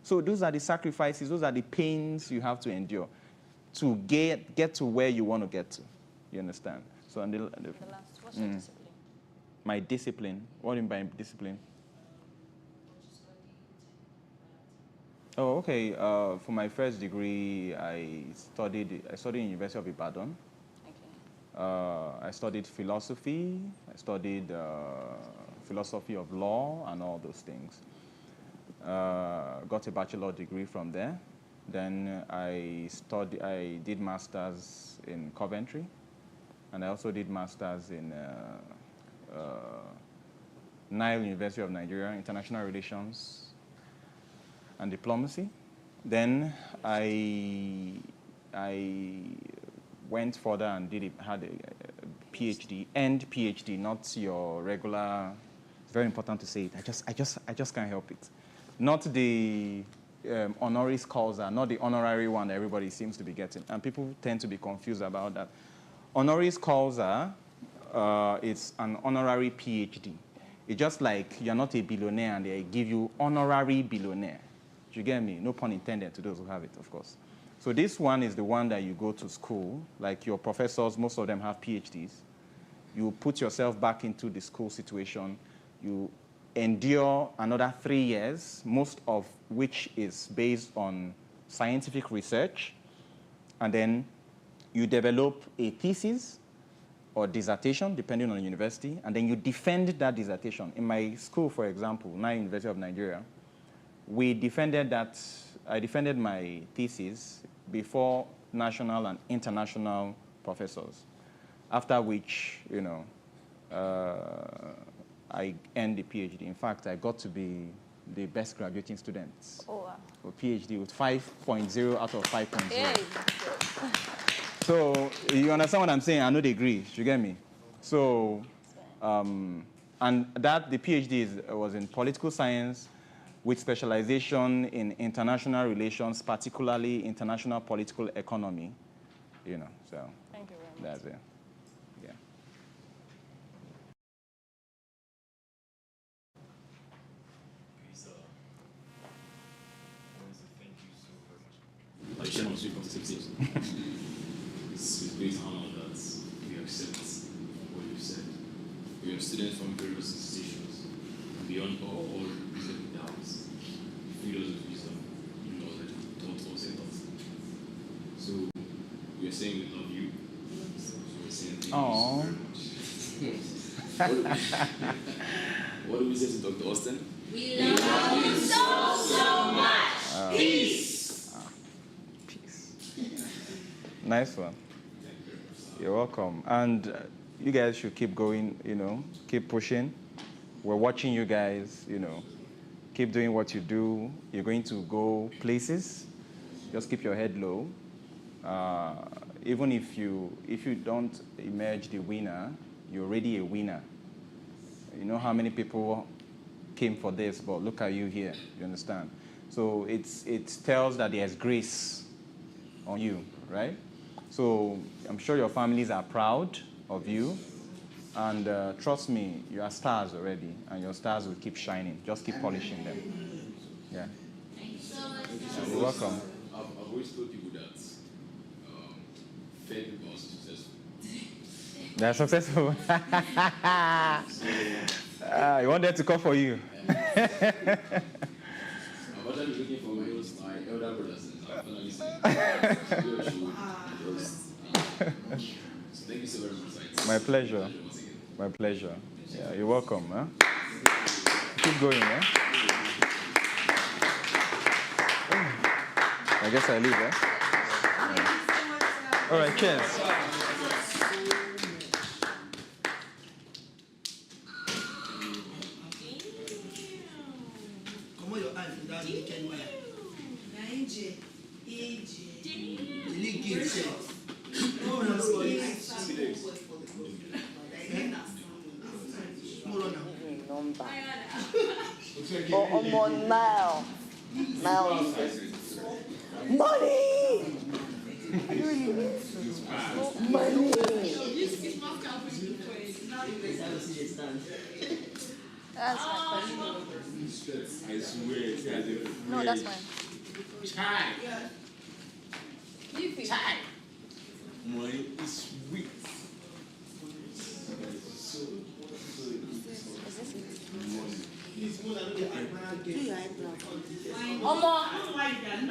So those are the sacrifices, those are the pains you have to endure to get to where you want to get to. You understand? So and the last, what's your discipline? My discipline? What do you mean by discipline? Oh, okay. For my first degree, I studied University of Ibadan. Okay. I studied philosophy. I studied philosophy of law and all those things. Got a bachelor degree from there. Then I did masters in Coventry, and I also did masters in Nile University of Nigeria, International Relations and Diplomacy. Then I went further and had a PhD, PhD, not your regular. It's very important to say it. I just can't help it. Not the honoris causa, not the honorary one that everybody seems to be getting. And people tend to be confused about that. Honoris causa, it's an honorary PhD. It's just like you're not a billionaire and they give you honorary billionaire. Do you get me? No pun intended to those who have it, of course. So this one is the one that you go to school, like your professors, most of them have PhDs. You put yourself back into the school situation. You endure another 3 years, most of which is based on scientific research. And then you develop a thesis or dissertation, depending on the university, and then you defend that dissertation. In my school, for example, Nile University of Nigeria, I defended my thesis before national and international professors, after which, I earned the PhD. In fact, I got to be the best graduating student for PhD with 5.0 out of 5.0. Hey. So you understand what I'm saying? I know the degree. You get me? So, and the PhD was in political science, with specialization in international relations, particularly international political economy. You know, so thank you very much. that's it. Yeah. Like Shannon was from 16. It's great honor that we accept what you've said. We are students from various institutions, and beyond all reasonable doubts, you feed us with wisdom, knowledge, thoughts, and thoughts. So we are saying we love you. So we're saying thank you so very much. What do we say to Dr. Austin? We love you so much. Peace. Nice one. You're welcome. And you guys should keep going, you know, keep pushing. We're watching you guys, you know, keep doing what you do. You're going to go places. Just keep your head low. Even if you don't emerge the winner, you're already a winner. You know how many people came for this, but look at you here, you understand? So it tells that there's grace on you, right? So I'm sure your families are proud of you. And trust me, you are stars already, and your stars will keep shining. Just keep polishing them. Yeah. Thank you so much. You're welcome. I've always told people that fair people are successful. They're successful. You want them to come for you. I'm actually looking for my elder brothers, and I finally said, so thank you so very much. My pleasure. My pleasure. Yeah, you're welcome. Huh? Keep going. Huh? I guess I leave. Huh? Yeah. All right, cheers. Now. Money! Money! That's my question. I swear, No, that's fine. Chai. Chai. Money is sweet.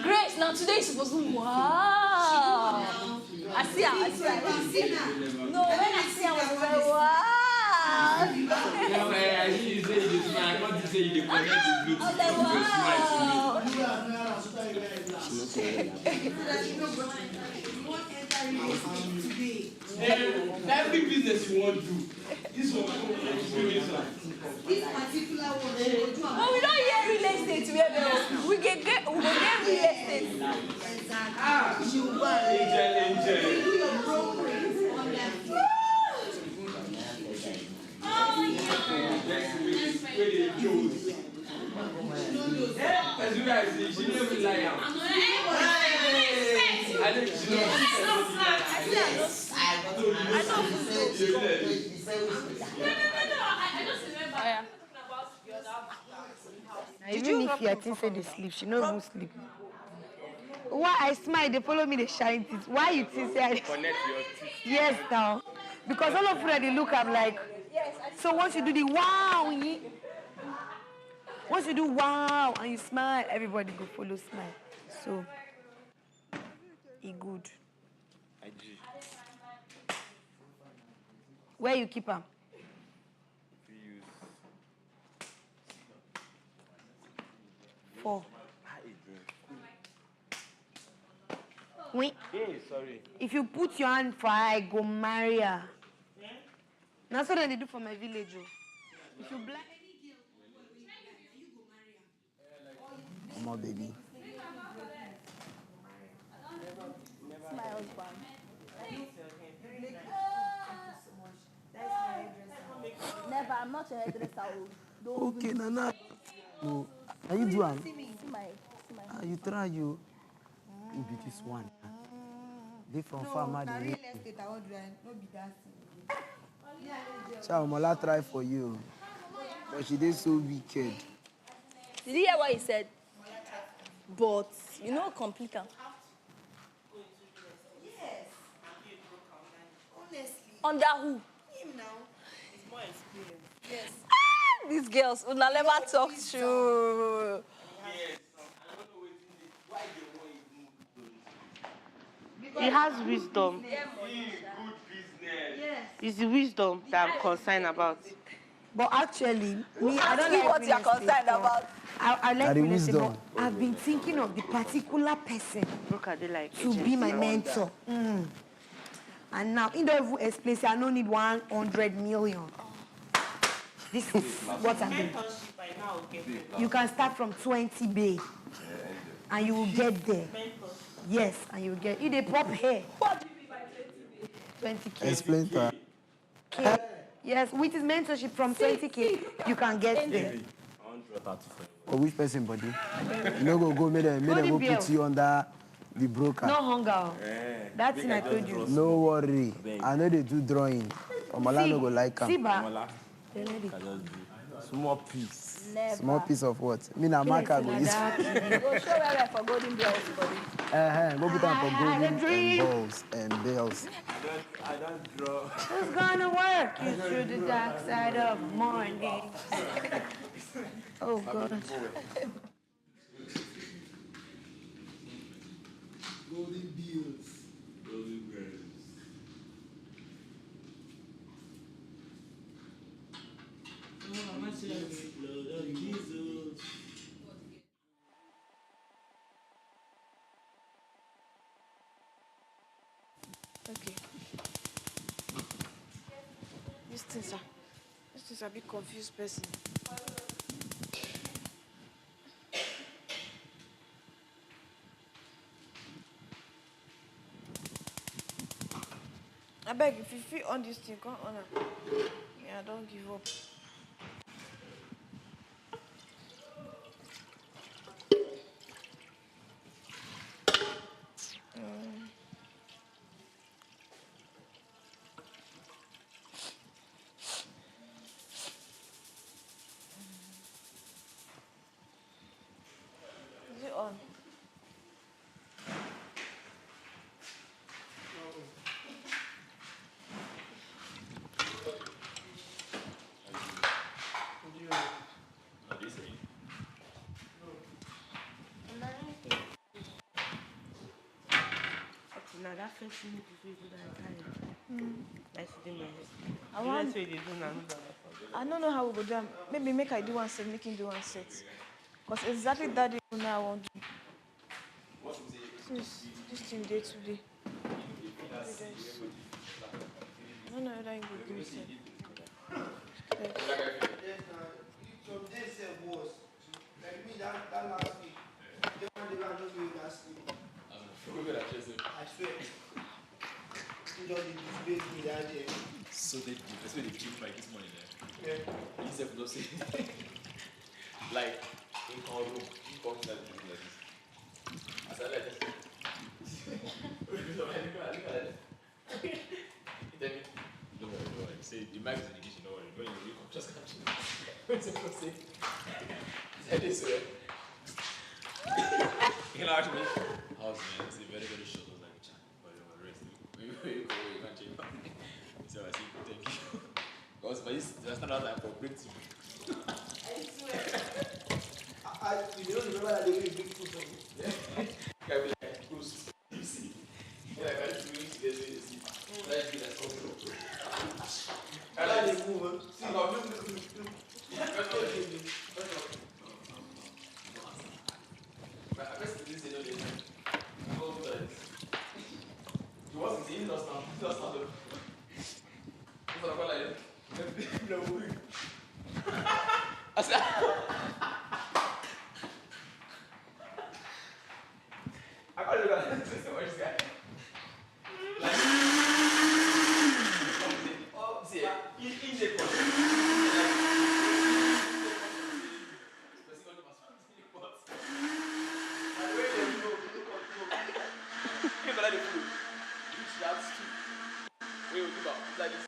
Grace, now today is supposed to wow. I see her. No, when I see her, I was like, wow. I see you say this, man. I want to say you connect the Bluetooth. I was like, wow. Every business you want to do, this one. This particular one. But we don't hear real estate where we get real estate. Exactly. You want Angel. do your brokerage on that floor. Oh, yeah. That's where they chose. As you guys see, she never lie out. I think she knows. I just remember. Even if your team say they sleep, she no even sleep. Why I smile, they follow me, they shine teeth. Why you think say I Connect your teeth. Yes, now. Because all of them, they look, I'm like, so once you do the wow, once you do wow and you smile, everybody go follow smile. So, good. I do. Where you keep them? Use 4. Wait. Hey, sorry. If you put your hand for her, I go marry her. That's what they do for my village. If you black. Come on, baby. My husband. Never, I'm not a hairdresser. Okay, Nana. No, Are you doing? See my. You try you. You be this one. They from farmer. No, They real estate, I want to no be dancing. Child, Mola try for you. But she did so wicked. Did you hear what he said? But, you know, complete. Yes. Honestly. Under who? Him now. He's more experienced. Yes. These girls, una never talk true. He has wisdom. Yes. It's the wisdom that I'm concerned about. But actually, me, I don't See like what real you're estate, concerned but about. I like the real estate, wisdom. but I've been thinking of the particular person to be my mentor. And now, in the explain, say I don't need 100 million. This is what I'm doing. You can start from 20 bay, and you will get there. Yes, and you will get. If they pop hair. What do you mean by 20K? Explain to her. Yes, with his mentorship from 20K, you can get there. Or which person, buddy? You know, go make them go put you under the broker. No hunger. That's thing I told you. No worry. I know they do drawing. Omala no go like See, him. ba. Small piece. Never. Small piece of what? Me na marker go use. Go show where for golden bells, buddy. Go put on for golden and balls and bells. I don't draw. Who's gonna work you through the dark side of morning? Oh, God. Golden bills. Golden bells. Oh, my shit. Blood of Jesus. Okay. These things are a bit confused person. I beg, if you feel on this thing, come on. Yeah, don't give up. Is it on? Now that first thing before you do that time. That's the thing. I want. That's what they do now. I don't know how we go do. Maybe make I do one set, make him do one set. Cause exactly that day now I want to. This thing day today. No, that ain't good. Give me set. Some days it was. Like me, that last week. The one day I just doing last week. I swear. You don't disgrace me that day. So that's where they keep my this money there. Yeah. He's a say. Like in our room, he comes like this. I said like this. Look at it. He tell me, don't worry. Say the mic is in the kitchen, don't worry. When you come, just catch it. What's it supposed to say? He said this way. He can ask me, how's man? It's very, very short. I was like, chat, but you want rest. You can't change nothing. So I said, thank you. Because for this, there's not time for breakthrough. I swear. You don't remember that they will big food for me. Can be like, close. You see. Yeah, I can't do it. You see. Let's do that. I like the move. See, I'm not doing it. I best to say no day. Go do that. You want to see it? Just not do. What's the call like? No. I said. I can't do that. This is the worst guy. Like. Oh, see, in the Like this.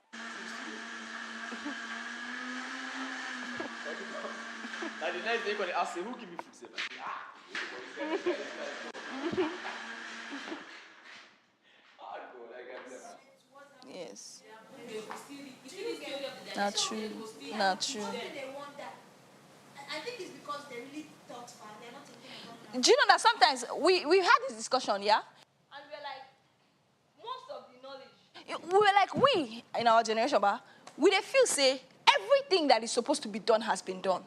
Like the next day, when they ask, who give me food? Say, Yes. Not true. Not true. I think it's because they really thought far. They're not thinking about that. Do you know that sometimes we've had this discussion, yeah? And we're like, most of the knowledge. We were like, we in our generation, but we they feel say everything that is supposed to be done has been done.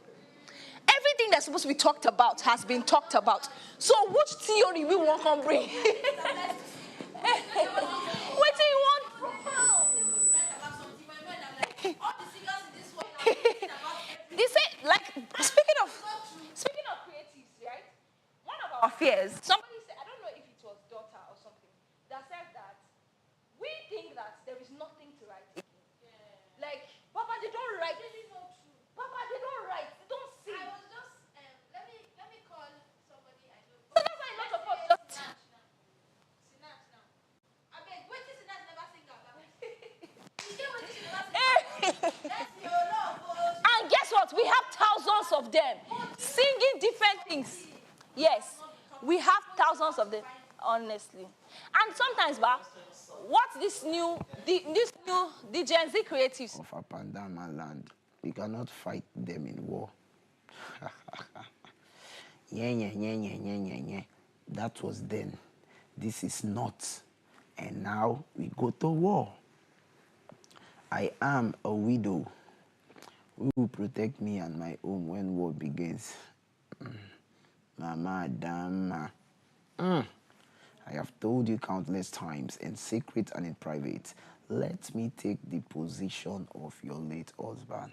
Everything that's supposed to be talked about has been talked about. So which theory we want to bring? What do you want? They say, like, speaking of creatives, right? One of our fears, somebody said, I don't know if it was daughter or something, that said that we think that there is nothing to write. Like, Papa, they don't write. Papa, they don't write. They don't sing. I was just, let me call somebody I know. So that's why a lot of us just... Sinach now. I beg, wait till Sinach never sing about it. You get what she never sing about. That's your love. And guess what? We have thousands of them singing different things. Yes, we have thousands of them, honestly. And sometimes, what the Gen Z creatives of up and down my land, we cannot fight them in war. Yeah. That was then. This is not. And now we go to war. I am a widow. Who will protect me and my home when war begins? Mama, Dama. I have told you countless times, in secret and in private, let me take the position of your late husband.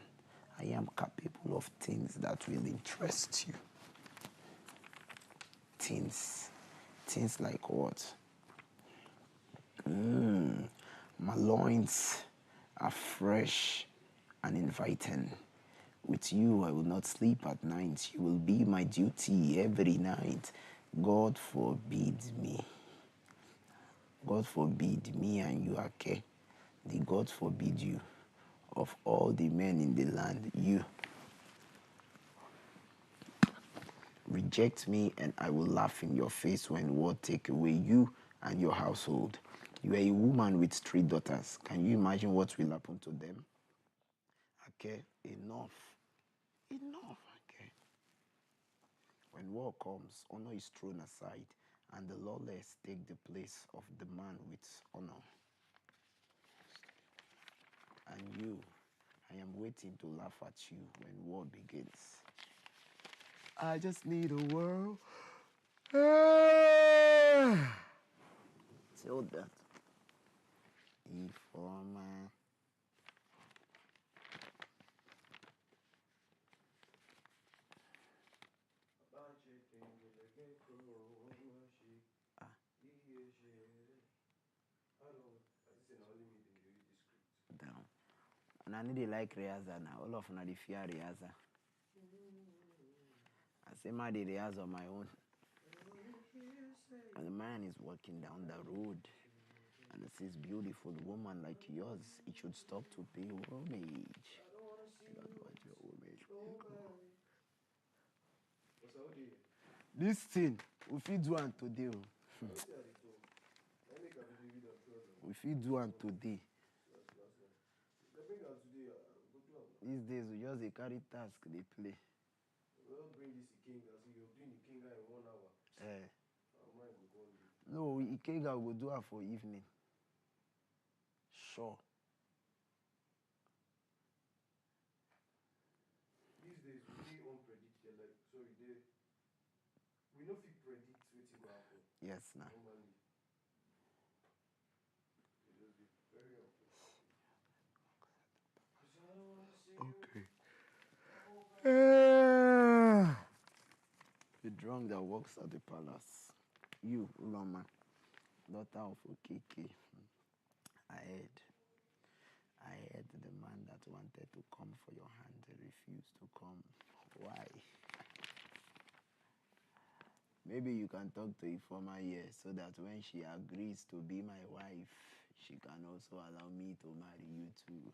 I am capable of things that will interest you. Things like what? My loins are fresh and inviting. With you, I will not sleep at night. You will be my duty every night. God forbid me. God forbid me and you, okay? The God forbid you. Of all the men in the land, you. Reject me and I will laugh in your face when war take away you and your household. You are a woman with 3 daughters. Can you imagine what will happen to them? Okay, enough. Okay. When war comes, honor is thrown aside, and the lawless take the place of the man with honor. And you, I am waiting to laugh at you when war begins. I just need a world. Till that. Informer. Down. And I need to like Riaza now. All of them they fear Riaza. I say my day Riaza on my own. And the man is walking down the road and it says, beautiful woman like yours, it should stop to pay homage. That's what your homage. This thing, we fit do one today. We fit do one today. These days, we just they carry task, they play. We'll bring this Ikenga, so you're doing Ikenga in 1 hour. No, Ikenga will do her for evening. Sure. These days, we unpredicted, like, sorry, we know if we predict what will happen. Yes, now. Normally. It will be very unpredictable. Okay. The drunk that walks at the palace. You, Ulama, daughter of Okeke. I heard the man that wanted to come for your hand refused to come. Why? Maybe you can talk to Ifoma here so that when she agrees to be my wife, she can also allow me to marry you too.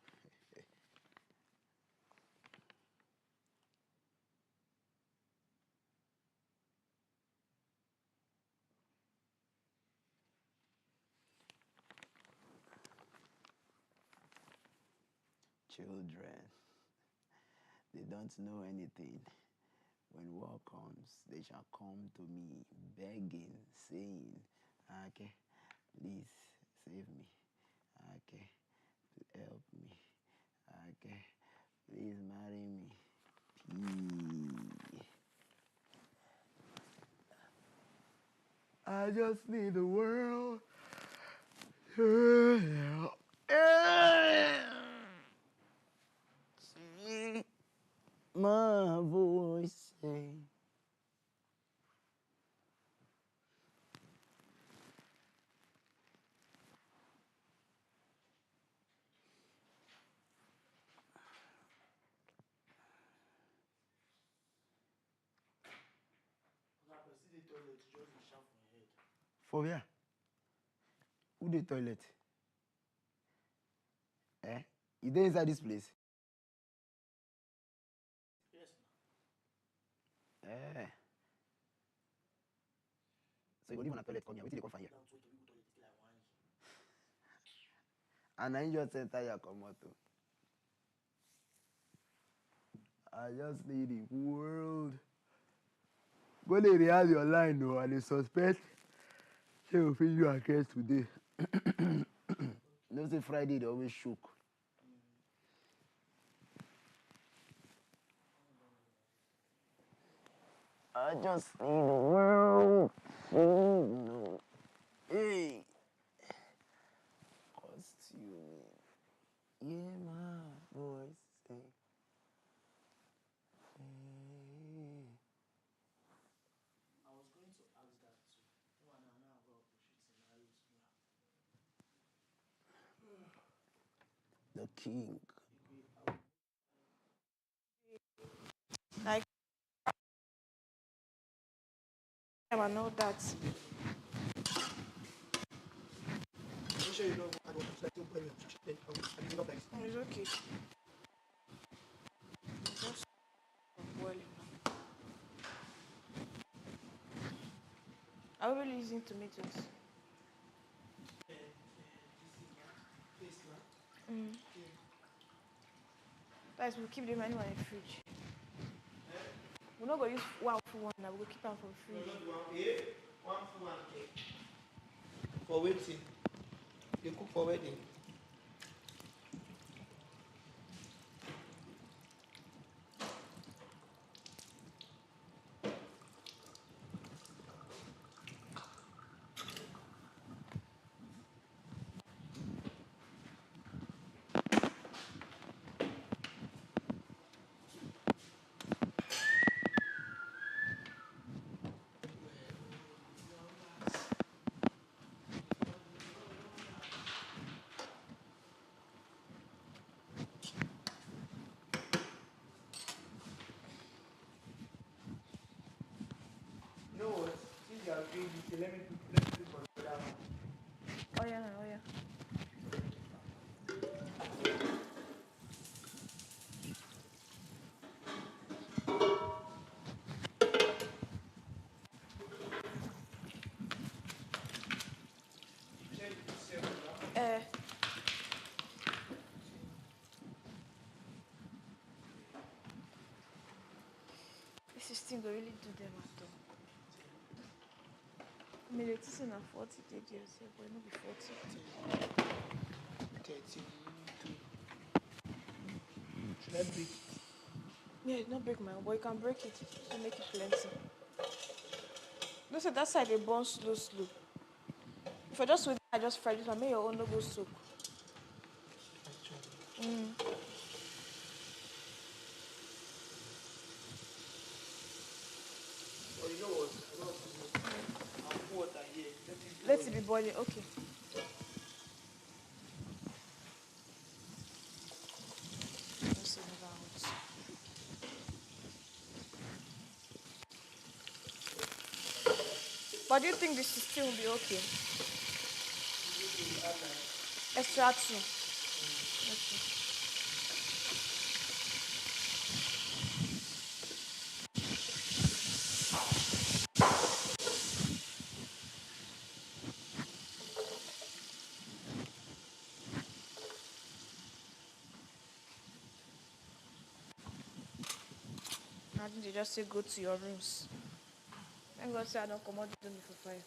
Children, they don't know anything. When war comes, they shall come to me begging, saying, okay, please save me. Okay, help me. Okay, please marry me. I just need the world to see my voice say. For where? Who the toilet? Eh? You dey inside this place? Yes. Eh. So you go leave on a toilet come here. Wetin dey come find here? And I just enter your komoto. I just need the world. Go dey rehearse your line o, and dey suspect say you fit do against today. You know say Friday they always shook. I just need the world to know. Hey, what's you mean? Hear my voice say. Hey. I was going to ask that too. One and now about bullshit scenarios. The king. Like, I know that. I'm sure you know I don't like to play with it. It's okay. Just boiling. Are we really using tomatoes? Guys, we'll keep them anyway in the fridge. We're not going to use one for one now, we'll keep them for the fridge. One for one cake. For waiting. They cook for wedding. You know what? Since you are doing this, let me put for that one. Oh yeah, oh yeah. This is thing go really do them at all. I mean, it's still not 40 days, but it not be 40. 30. Should I break it? Yeah, it's not break my own, but you can break it to make it plenty. Look at that side, they burn slow. If I just wait, I just fry this one, make your own no go soak. Oh, you know what? I'll put water here. Let it be boiling, okay. Just another one. But do you think this stew will be okay? Extra 2. Okay. I think they just say go to your rooms. Thank God say I don't come out to me for 5.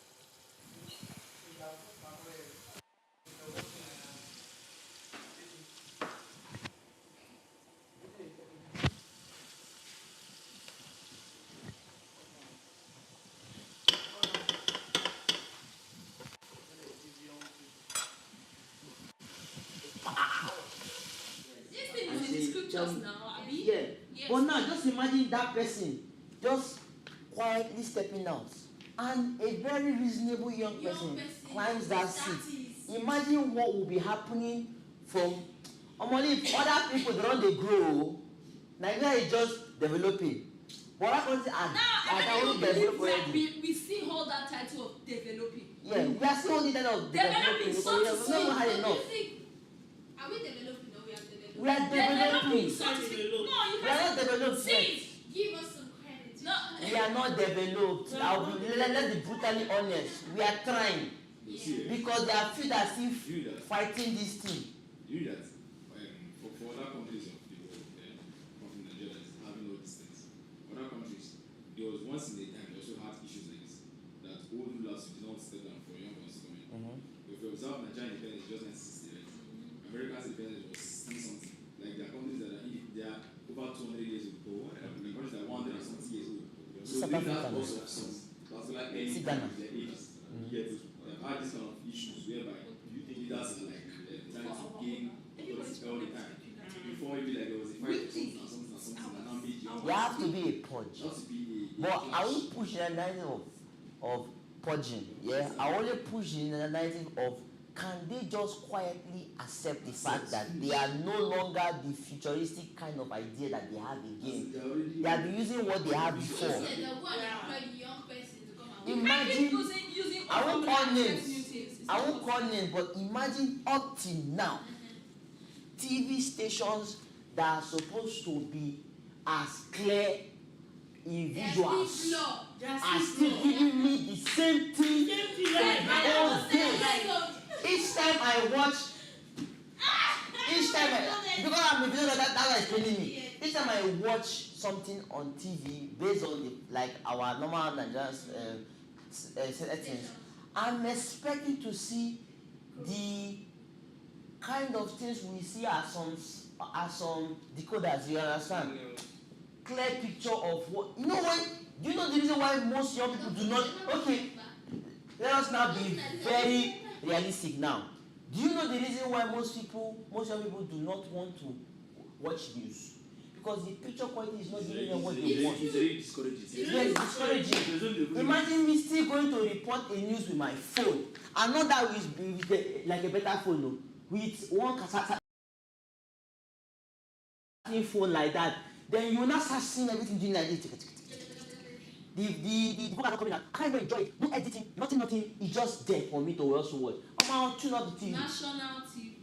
This thing is in the scriptures now, Abi. Yeah. Yes. But now, just imagine that person just quietly stepping out, and a very reasonable young person climbs that seat. Imagine what will be happening from only other people that they grow. Nigeria is just developing. But that country are only developing. We still hold that title of developing. Yeah, we are still holding that of developing. So we have never had enough. Are we developing or we are developing? We are developing. No, we are not developed yet. Give us some credit. No. We are not developed. Let's be brutally honest. We are trying. Because there are few that still fighting this thing. You that for other countries of the world, from Nigeria is having all these things. Other countries, there was once in a time they also had issues like this. That old rulers did not step down for young ones coming. If you observe Nigerian independence just 1960, right? America's independence was still something. Like there are countries that are over 200 years old, the countries that are 100 and something years old. So they have also some. That's like any countries, their ages. They've had this kind of issues whereby you think leaders are like trying to gain authority all the time. Before maybe like there was a fight or something that now made you. There have to be a purge. But I won't push the narrative of purging. Yeah, I only push the narrative of can they just quietly accept the fact that they are no longer the futuristic kind of idea that they have again. They have been using what they had before. Imagine, I won't call names, but imagine up till now, TV stations that are supposed to be as clear in visuals are still giving me the same thing all day. Each time I watch, because I'm a video that's why it's training me. Each time I watch something on TV based on our normal Nigerian settings, I'm expecting to see the kind of things we see as some decoders. You understand? Clear picture of what you know. Why? Do you know the reason why most young people do not? Okay, let us now be very realistic now. Do you know the reason why most young people do not want to watch news? Because the picture quality is not giving them what they want. It's very discouraging. Yes, discouraging. Imagine me still going to report a news with my phone, and not that with like a better phone, no, with one phone like that. Then you will not start seeing everything doing like this. The book are not coming out. I can't even enjoy it. No editing, nothing. It's just there for me to also watch. I'm going to tune up the TV. National TV.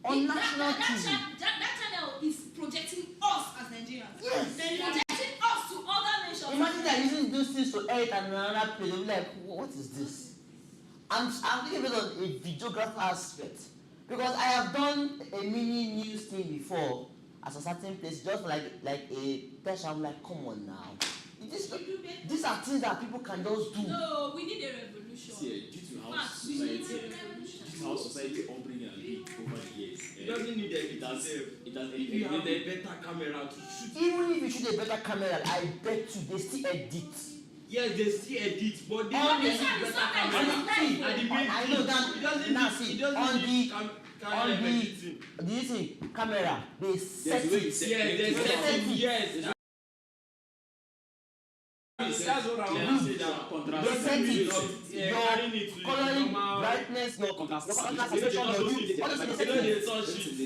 On national TV. That channel is projecting us as Nigerians. Yes. They're projecting us to other nations. Imagine they're using those things to edit and another place. They'll be like, what is this? I'm thinking based on a videographer aspect. Because I have done a mini news thing before at a certain place, just like a person. I'm like, come on now. These are things that people can just do. No, we need a revolution. See, due to how society upbringing and big over the years, it doesn't need it has if you have a better camera to shoot. Even if you shoot a better camera, I bet you they still edit. Yes, they still edit, but they don't need better camera. I know that. Now see, on the camera, they set it. Yes. That's what I want to say. They set it. Your coloring, brightness, your concentration, what is the setting?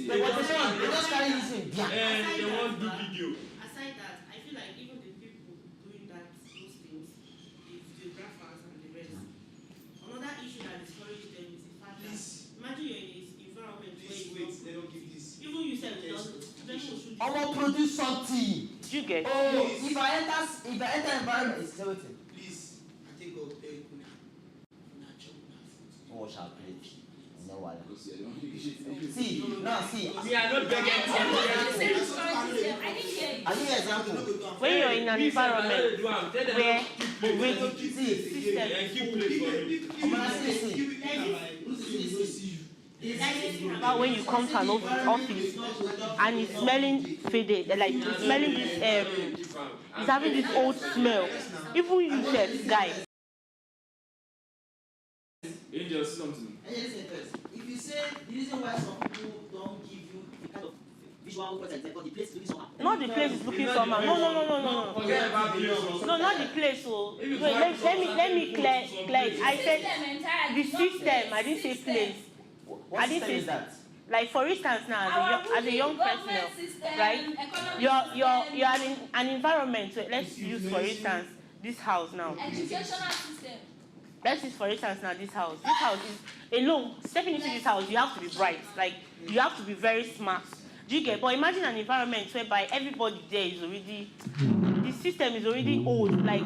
They just carry this in. They want to do video. Aside that, I feel like even the people doing those things, the videographers and the rest, another issue that discourages them is the fact that imagine you're in a they don't give this. Even you said I want to produce something. You get. Oh, if I enter environment, it's everything. Please, I take up a Oh, shall play. No one. See, now see. We are not begging. I give you an example. When you're in an environment where already about when you come to an office and it's smelling faded, like it's smelling this it's having this old smell. Even you said, guys. Angel, something. If you say the reason why some people don't give you the kind of visual words because the place is looking somehow. Not the place is looking somehow. No. Forget about place. No, not the place. So wait, let me clear it. I said the system. I didn't say place. What I didn't say that. Like for instance now, as a young personnel, right? You're in an environment. So let's use for instance this house now. Educational system. Let's use for instance now this house. This house is alone. Stepping into this house, you have to be bright. Like you have to be very smart. Do you get? But imagine an environment whereby everybody there is already, the system is already old. Like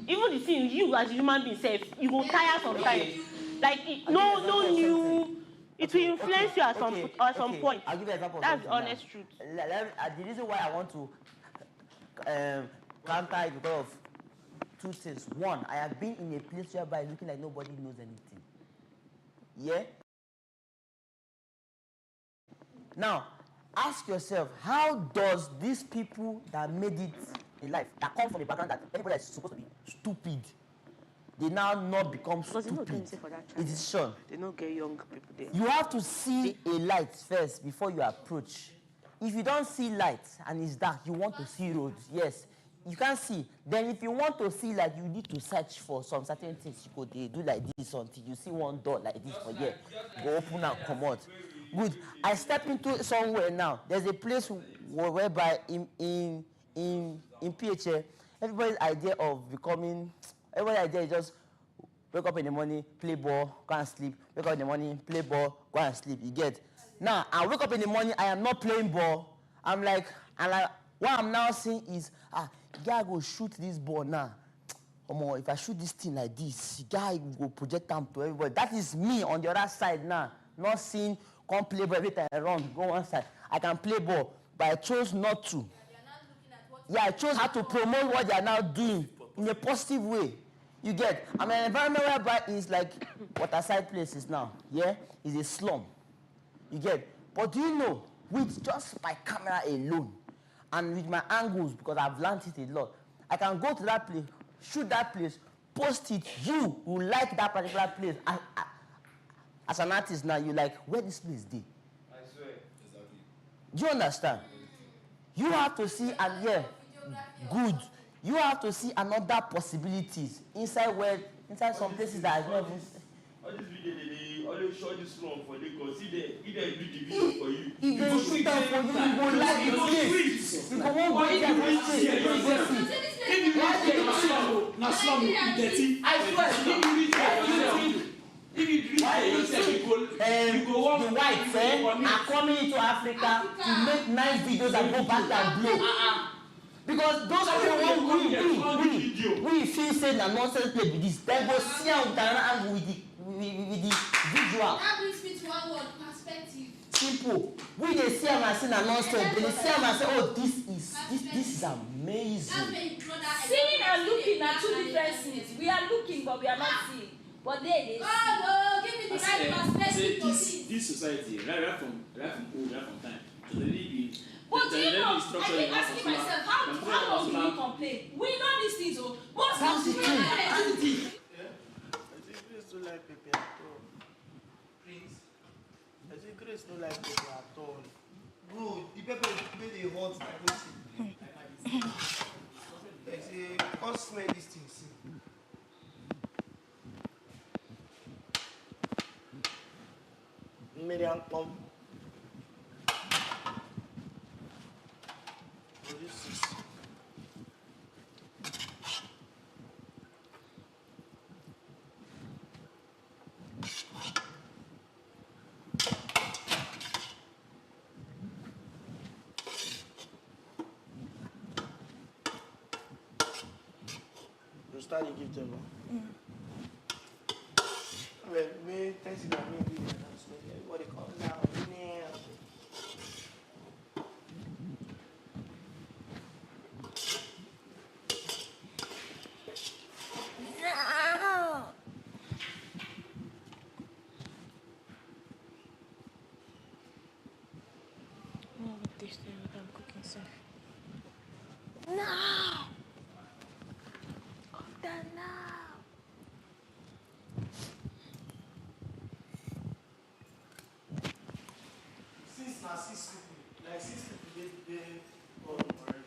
even the thing you as a human being self, you will tire sometimes. Like no new. It will influence you at some point. I'll give you an example. That's honest truth. The reason why I want to counter it because of two things. One, I have been in a place whereby looking like nobody knows anything. Yeah? Now, ask yourself, how does these people that made it in life, that come from a background that everybody is supposed to be stupid, they now not become stupid? It is sure. They don't get young people there. You have to see a light first before you approach. If you don't see light and it's dark, you want to see roads. Yes, you can't see. Then if you want to see light, you need to search for some certain things. You go do like this until you see one door like this for here. Go open and come out. Good. I step into somewhere now. There's a place whereby in PHA, everybody's idea is just wake up in the morning, play ball, go and sleep. Wake up in the morning, play ball, go and sleep. You get? Now, I wake up in the morning, I am not playing ball. What I'm now seeing is, guy go shoot this ball now. If I shoot this thing like this, guy will project them to everybody. That is me on the other side now. Not seeing, come play ball every time I run, go one side. I can play ball, but I chose not to. I chose how to promote what they are now doing in a positive way. You get? I'm in an environment whereby it's like waterside places now. Yeah? It's a slum. You get? But do you know, with just my camera alone, and with my angles, because I've learned it a lot, I can go to that place, shoot that place, post it. You who like that particular place. As an artist now, you like, where this place is? I swear. Exactly. Do you understand? You have to see, good. You have to see another possibilities inside some places that I've never seen. All this video, they always show this wrong for Lagos. If they do the video for you, If they shoot them for you, you go like the place. You go won't go there for street. You go see. If you reach there, na slum, you dirty. I swear. If you reach there, you go walk. The whites are coming into Africa to make nice videos and go back and blow. Because those people we feel say na nonsense play with this. They go see am with another angle with the visual. That brings me to one word, perspective. Simple. We dey see am and say na nonsense. They see am and say, oh, this is amazing. Seeing and looking are two different things. We are looking, but we are not seeing. But they see. Give me the right perspective to see. This society, right from time, to the league. But do you know, I keep asking myself, how long do we complain? We know these things, but I think Grace don't like Pepe at all. Prince? I think Grace don't like Pepe at all. Bro, the pepper made a hot like this. Can't smell this thing, see. Medium pump. start to give them. Well, me, thanks to God, me do the announcement. Everybody comes down. I'm cooking safe. No! Cook that now! Since now 6 people, like 6 people, they all already.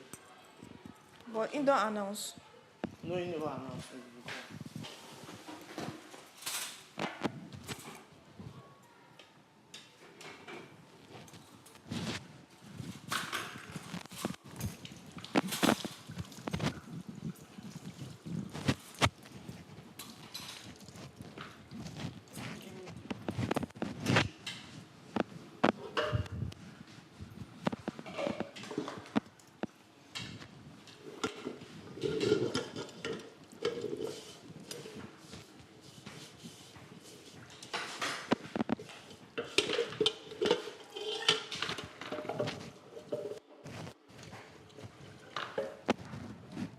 But he don't announce. No, he never announced it before.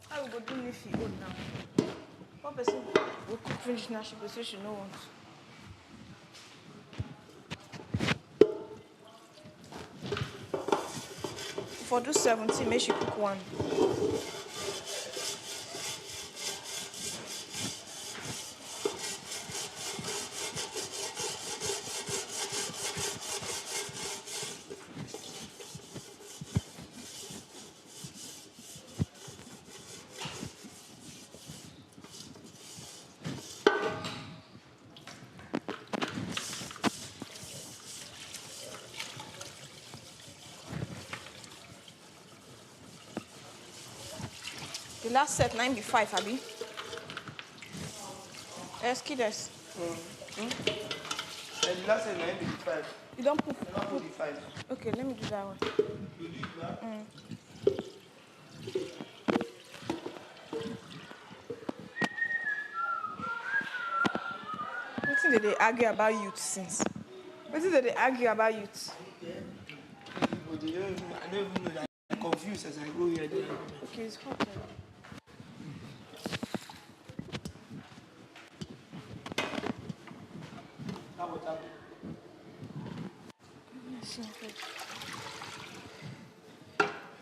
I will go do me if you old now. One person will cook finish now, she will say she no want. For do 17, make she cook one. The last set 95, Abby. Skides. The last set 95. You don't put. You don't put the 5. Okay, let me do that one. You do that? What did they argue about youth since? What did they argue about youth? But they don't even, I don't even know that. I'm confused as I go here. Okay, it's hot.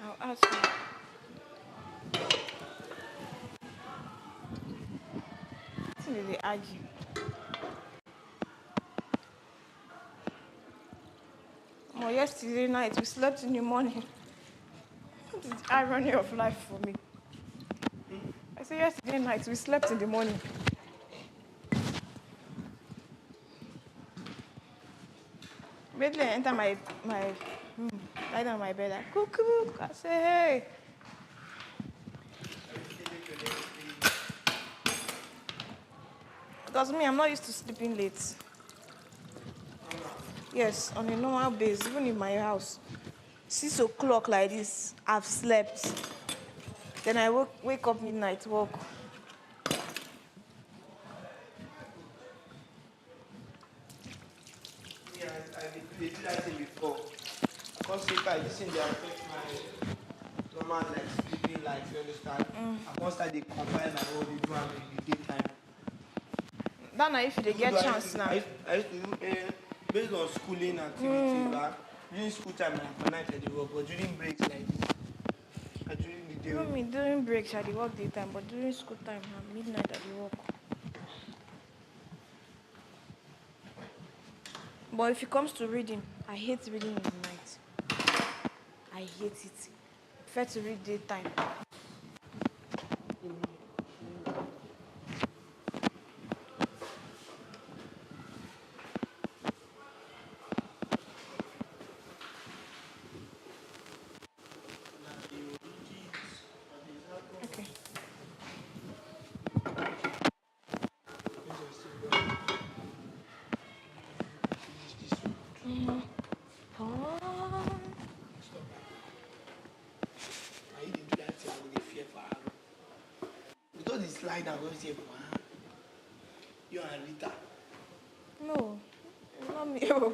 I'll ask you. What did they argue? Oh, yesterday night we slept in the morning. What is the irony of life for me? I said yesterday night we slept in the morning. Immediately I enter my room, lie down on my bed, I cook. I say, hey. Because me, I'm not used to sleeping late. Yes, on a normal basis, even in my house. 6 o'clock like this, I've slept. Then I wake up midnight, walk. Yeah, I did that thing before. Because if I listen, they affect my normal like sleeping life, you understand? I must start to combine my whole do and in the daytime. That night if you get chance now. I used to do based on schooling activities, during school time I night I work, but during breaks like this, during the day. Even me during breaks I work daytime, but during school time midnight I work. But if it comes to reading, I hate reading in the night. I hate it. I prefer to read daytime. Okay. lie down, go say, you and Rita. No, not me. Oh.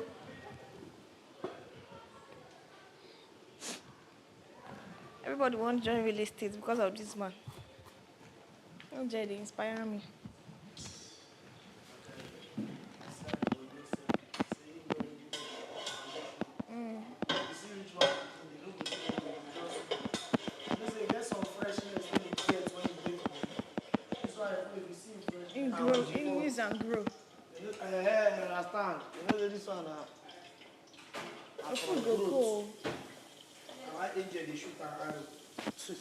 Everybody wants to join real estate because of this man. Don't join, they inspire me. In use and grow. I understand. You know this one now. The food go cool. I enjoy the shoot and arrow. He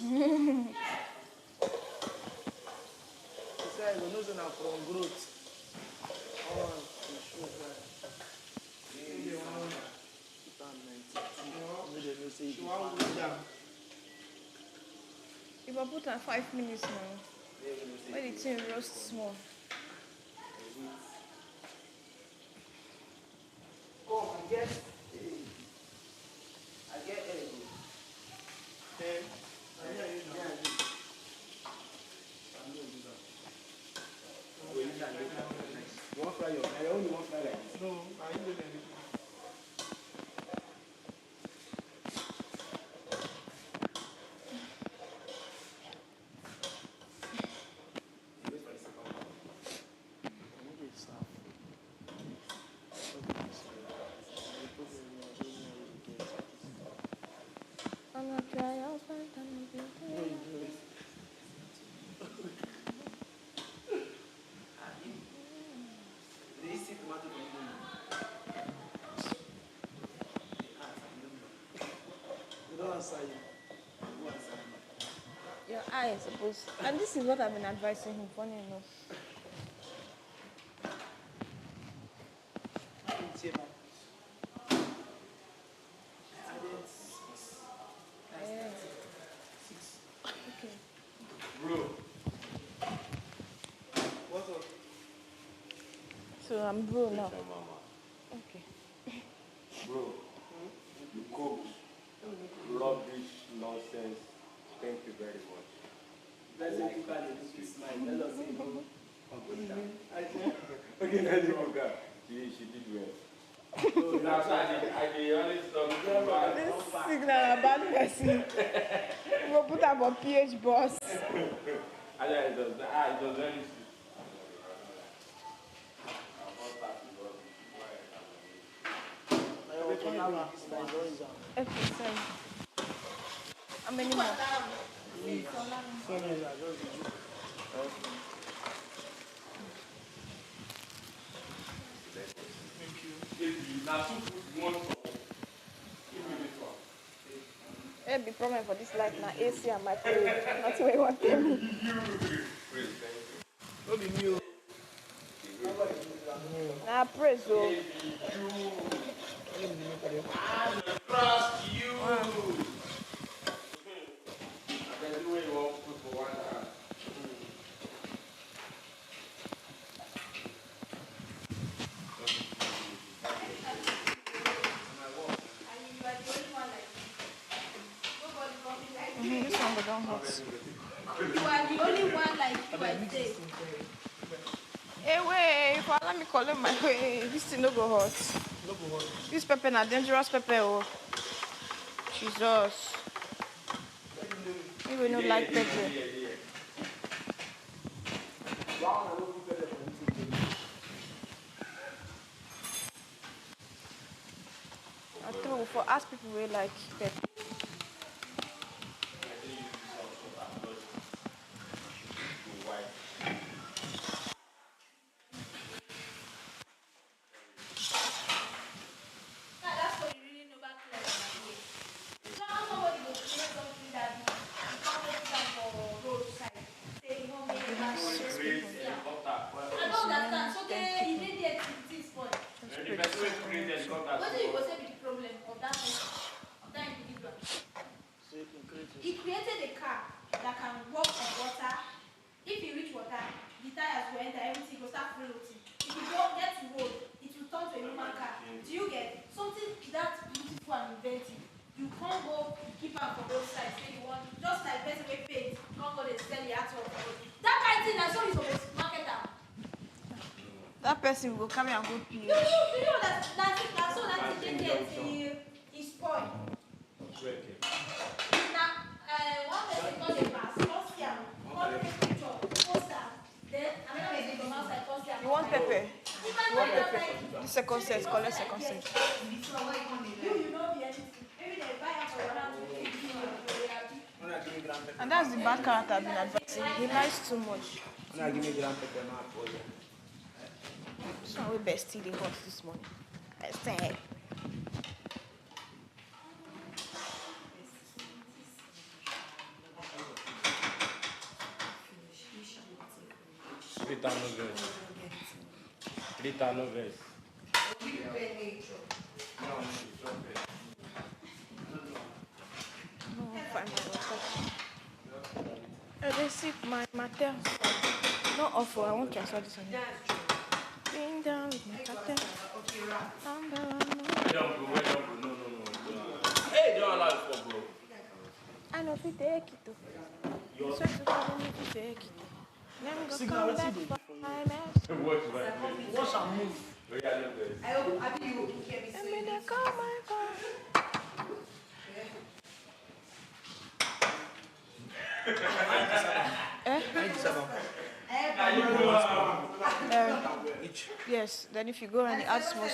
said, we know that from growth. If I put at 5 minutes now, when the thing roasts small. Oh, I guess. I get it. Then, you want fry your I only want fry like this. No, I ain't doing anything. Your eye is supposed to, and this is what I've been advising him, funny enough. Okay. Bro. What's up? So I'm bro now. Okay. Bro, you cook rubbish nonsense. Thank you very much. Let's say you can smile. Let us see you. Okay, let's go. She did well. That's why I always talk about this signal a bad person. We'll put up a PH boss. It was very sweet. Okay, sorry. How many more? It'll be problem for this light now. AC and microwave. That's what I want to tell me. Don't be new. Nah, praise you. I trust you. There's no way you won't put for one hand. This one go down hot. You are the only one like you I say. Hey, wait, if I let me call him my way, this thing no go hot. No go hot. This pepper na dangerous pepper, oh. Jesus. You will not like pepper. I thought for ask people we like pepper. He created a car that can walk on water. If you reach water, the tires will enter, everything will start floating. If you don't get to road, it will turn to a human car. Do you get something that beautiful and inventive? You can't go keep out for both sides. So you want just like person with paint, can't go they sell the art of That kind of thing, that's what you're supposed to market am. That person will come and go pee. You know that that's all that thing get is spoil. Now, one person got a pass, first year, one picture, poster, then another person from outside, first year. You want pepper? You want pepper? The second set, collect second set. You know the anything. Maybe they buy out for one. And that's the bad character I've been advising. He lies too much. Now give me grand pepper, man, for you. This one will bestie they got this morning. Bestie. Grita no verse. They see my matter. Not awful. I won't transfer this one. Being down with my matter. Where don't go. No. Hey, don't allow it for bro. I know if you take it. You swear to God, if you take it. Let me go come back for my mess. Watch and move. I hope you will keep me safe. They call my phone. Yes, then if you go and add small.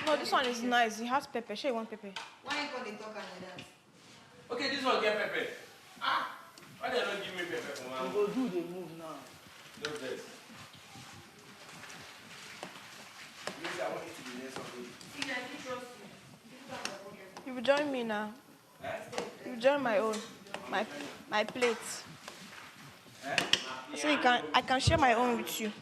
No, this one is nice. It has pepper. Sure, you want pepper? Why you call the talk like that? Okay, this one get pepper. Why they don't give me pepper for my Go do the move now. No verse. I want you to be next one. You will join me now. You will join my own, my plate. So I can share my own with you.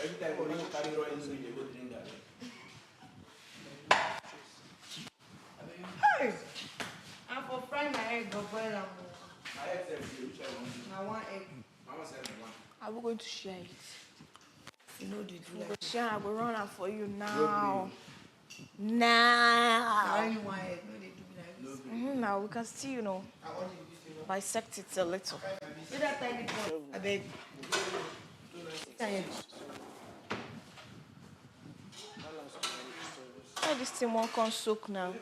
Every time you carry raw inside, you go drink that. Hey! I'm for frying my egg, but boil them. My egg says, which I want. Now one egg. Mama said one. Are we going to share it? You know the We will share. I will run out for you now. Now. I only one egg. No, they do like this. Now we can still, bisect it a little. See that tiny pot? I beg. Why this thing won't come soak now?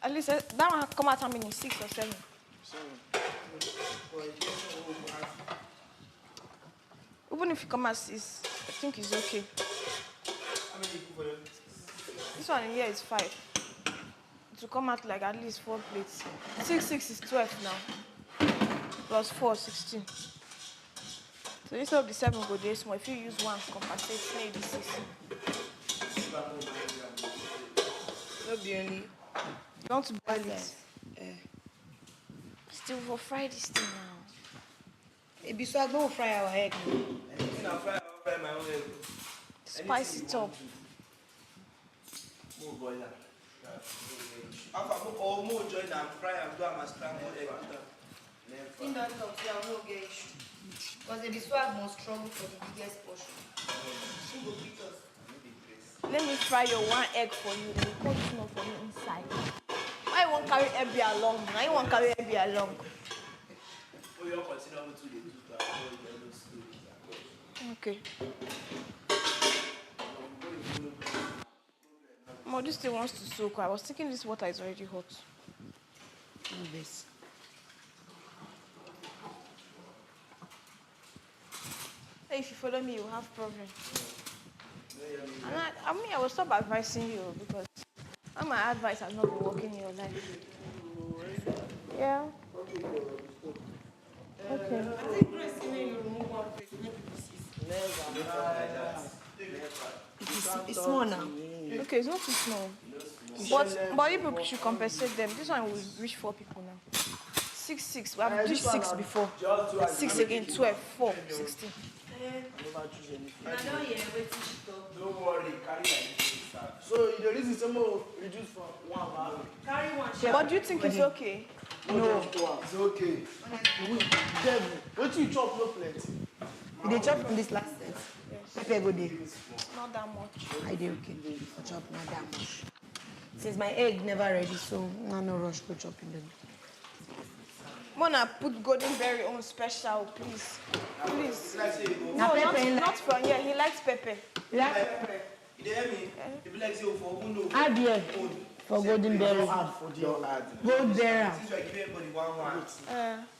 At least that one come out how many? 6 or 7? 7. Even if you come out 6, I think it's okay. How many people? This one here is 5. It will come out like at least 4 plates. 6 is 12 now. Plus 4, 16. So instead of the 7 go there small. If you use 1 to compensate, maybe 6. No be only. You want to boil it? Still for fry this thing now. It be so I don't fry our egg. I'll fry my own egg. Spice it up. More boiler. Or more join and fry and do a scrambled egg. In that talk, I will not get issue. Because the swag must struggle for the biggest portion. She will beat us. Let me fry your 1 egg for you. Then you cut small for me inside. Why you won't carry Ebby along? Now you won't carry Ebby along. Oh, you consider me to do that. Okay. Mo, this thing wants to soak. I was thinking this water is already hot. This. Hey, if you follow me, you'll have problems. And I will stop advising you because all my advice has not been working in your life. Yeah. Okay. I think Grace, you remove one plate, maybe it's small now. Okay, it's not too small. But you people should compensate them. This one will reach 4 people now. 6, 6. We have reached 6 before. 6 again, 12, 4, 16. Don't worry, carry like this. So the reason some more reduce from 1 bar. Carry one. But do you think it's okay? No, it's okay. Devil, what you chop no plenty. They chop from this last set. Pepper go there. Not that much. I do okay. I chop not that much. Since my egg never ready, so no rush go chopping them. Mona, put golden berry on special, please. Please. Now No, pepper not from here. He likes pepper. You like pepper? You hear me? If you like say for who know. Add here for golden berry. Gold berry. Since we are giving everybody 1. So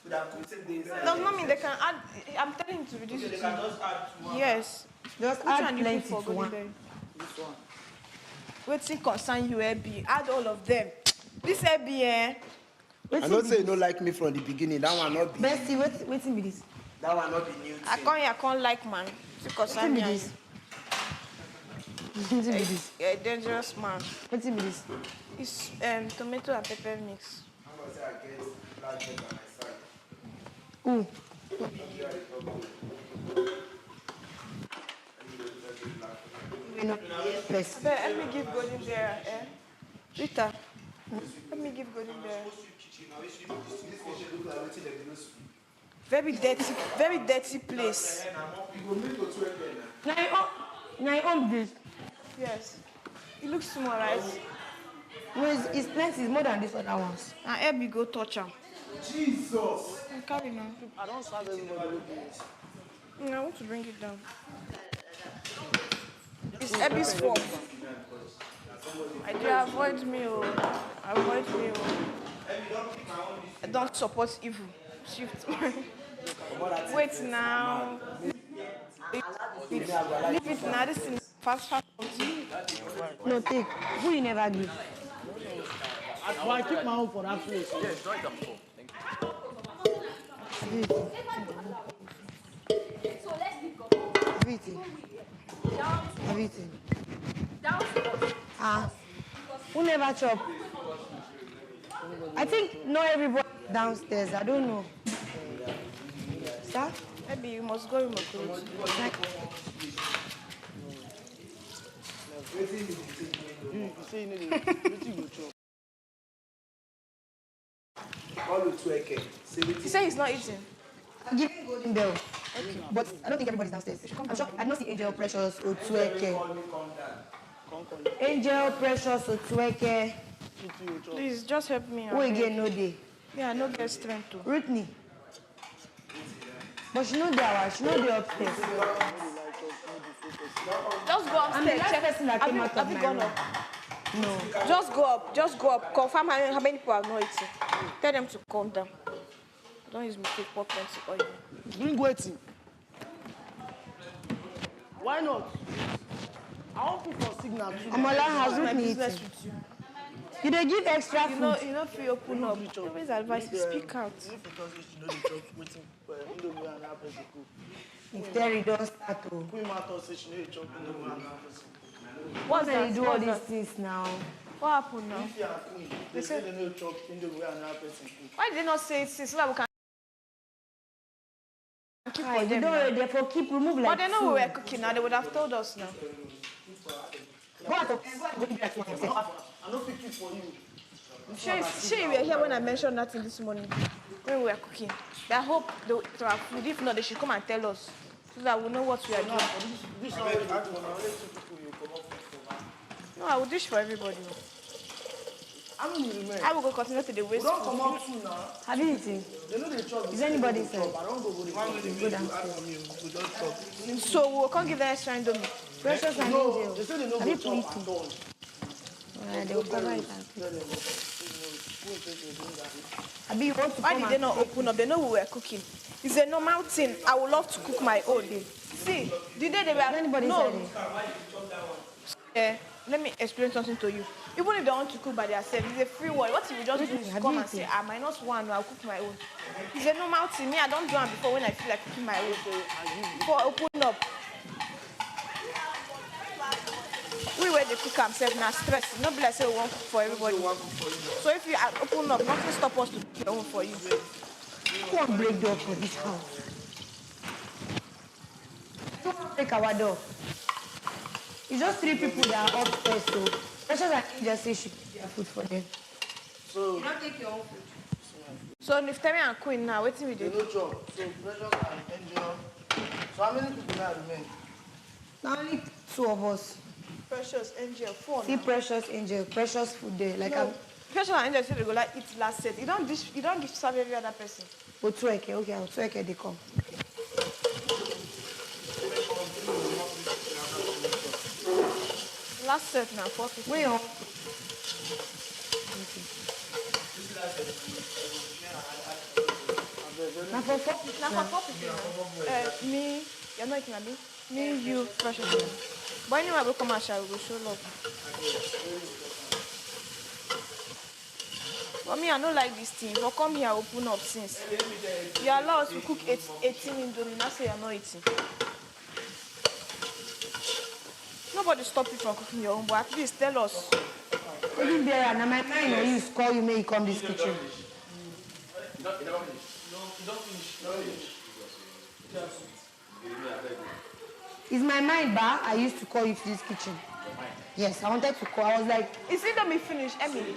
that could take the inside. Does not mean they can add. I'm telling him to reduce Okay, it. they can just add 1. Yes. Just Which add one you put plenty for to golden one. berry? This one. Waiting concern you, Abby. Add all of them. This Abby, I not say you don't like me from the beginning. That one not be. Bestie, waiting be this. That one not be new. I can't like man. Concern me. Waiting be this. A dangerous man. Waiting be this. It's tomato and pepper mix. I'm gonna say I get black pepper on my side. Ooh. Let me give golden berry. Rita, let me give golden berry. Very dirty place. Now this. Yes. It looks small, right? No, it's plenty. It's more than these other ones. And Abby go touch them. Jesus. Carry now. I don't serve everybody with this. I want to bring it down. It's Abby's fault. I do avoid me. Avoid me. I don't support evil. Shift. Wait now. Leave it now. This is fast. No, take. Who you never give? I keep my own for that place. Yes, join them for. Thank you. Everything. Who never chop? I think not everybody downstairs. I don't know. Sir? Maybe you must go in my clothes. He said he's not eating. I'm giving golden bell. Okay. But I don't think everybody's downstairs. I'm sure I don't see Angel Precious or Tueke. Angel Precious or Tueke. Please, just help me. Who again no day? Yeah, no get strength too. Whitney. But she know the hour. She know the upstairs. Just go I'm the upstairs. last Check. person that came out of Have you my gone room. up? No. Just go up. Just go up. Confirm how many people have not eaten. Tell them to calm down. Don't use mistake pour plenty oil. Bring waiting. Why not? I want put for signal too. Amola has my Whitney business eating. with you. You dey give extra You food. know if you open up. Always advise you speak out. If Terry don't start to. What's that? You do all these things now. What happened now? They say they know chop Why did they not say it so that we can keep for They them don't now? already therefore keep remove like But they know we two. were cooking now. They would have told us now. Go out of I don't pick it for you. Sure, you were here when I mentioned that this morning when we were cooking. I hope they will eat our food. If not, they should come and tell us so that we know what we are doing. No, I will dish for everybody. I don't remember. I will go continue to the waste. Don't come out soon now. Have you eaten? They know they chop. Is anybody inside? I don't go downstairs. So we can't give them extra indomie. Precious and No, Angel. they say they know Have you go chop eaten? at all. They will cover it. Abi, you want to Why come did they and not open up? They know we were cooking. It's a normal thing. I would love to cook my own. See, the day they were anybody no. inside Let me explain something to you. Even if they want to cook by themselves, it's a free word. What if you just do is come and say, -1, I'll cook my own. It's a normal thing. Me, I don't do it before when I feel like cooking my own. Before open up. We were the cook ourselves now stress. Not be like say we won't cook for everybody. So if you open up, nothing stop us to cook your own for you. Who won't break door for this house? Who won't break our door? It's just 3 people that are upstairs, so Precious and Angel say she keep their food for them. So you don't take your own food. So Neftari and Queen now, what do we do? No job. So Precious and Angel. So how many people now remain? Now only 2 of us. Precious, Angel, 4. See Precious, Angel, Precious food there. Like no. Precious and Angel said they go like eat last set. You don't give serve every other person. Oh, 2 okay, I'll 2 they come. Last set now, 4 people. Wait on. Now for 4 people. Now for 4 people. Me, you're not eating me. Me, you, Precious. But anyway, we'll come and share, we will show love. But me, I don't like this thing. If I come here, open up since. You allow us to cook 18 indomie, not say you're not eating. Nobody stop you from cooking your own, but at least tell us. Even there, now my mind or you call you may come this kitchen. You don't finish. It's my mind, ba. I used to call you to this kitchen. Yes, I wanted to call. I was like, is it that me finish, Emily?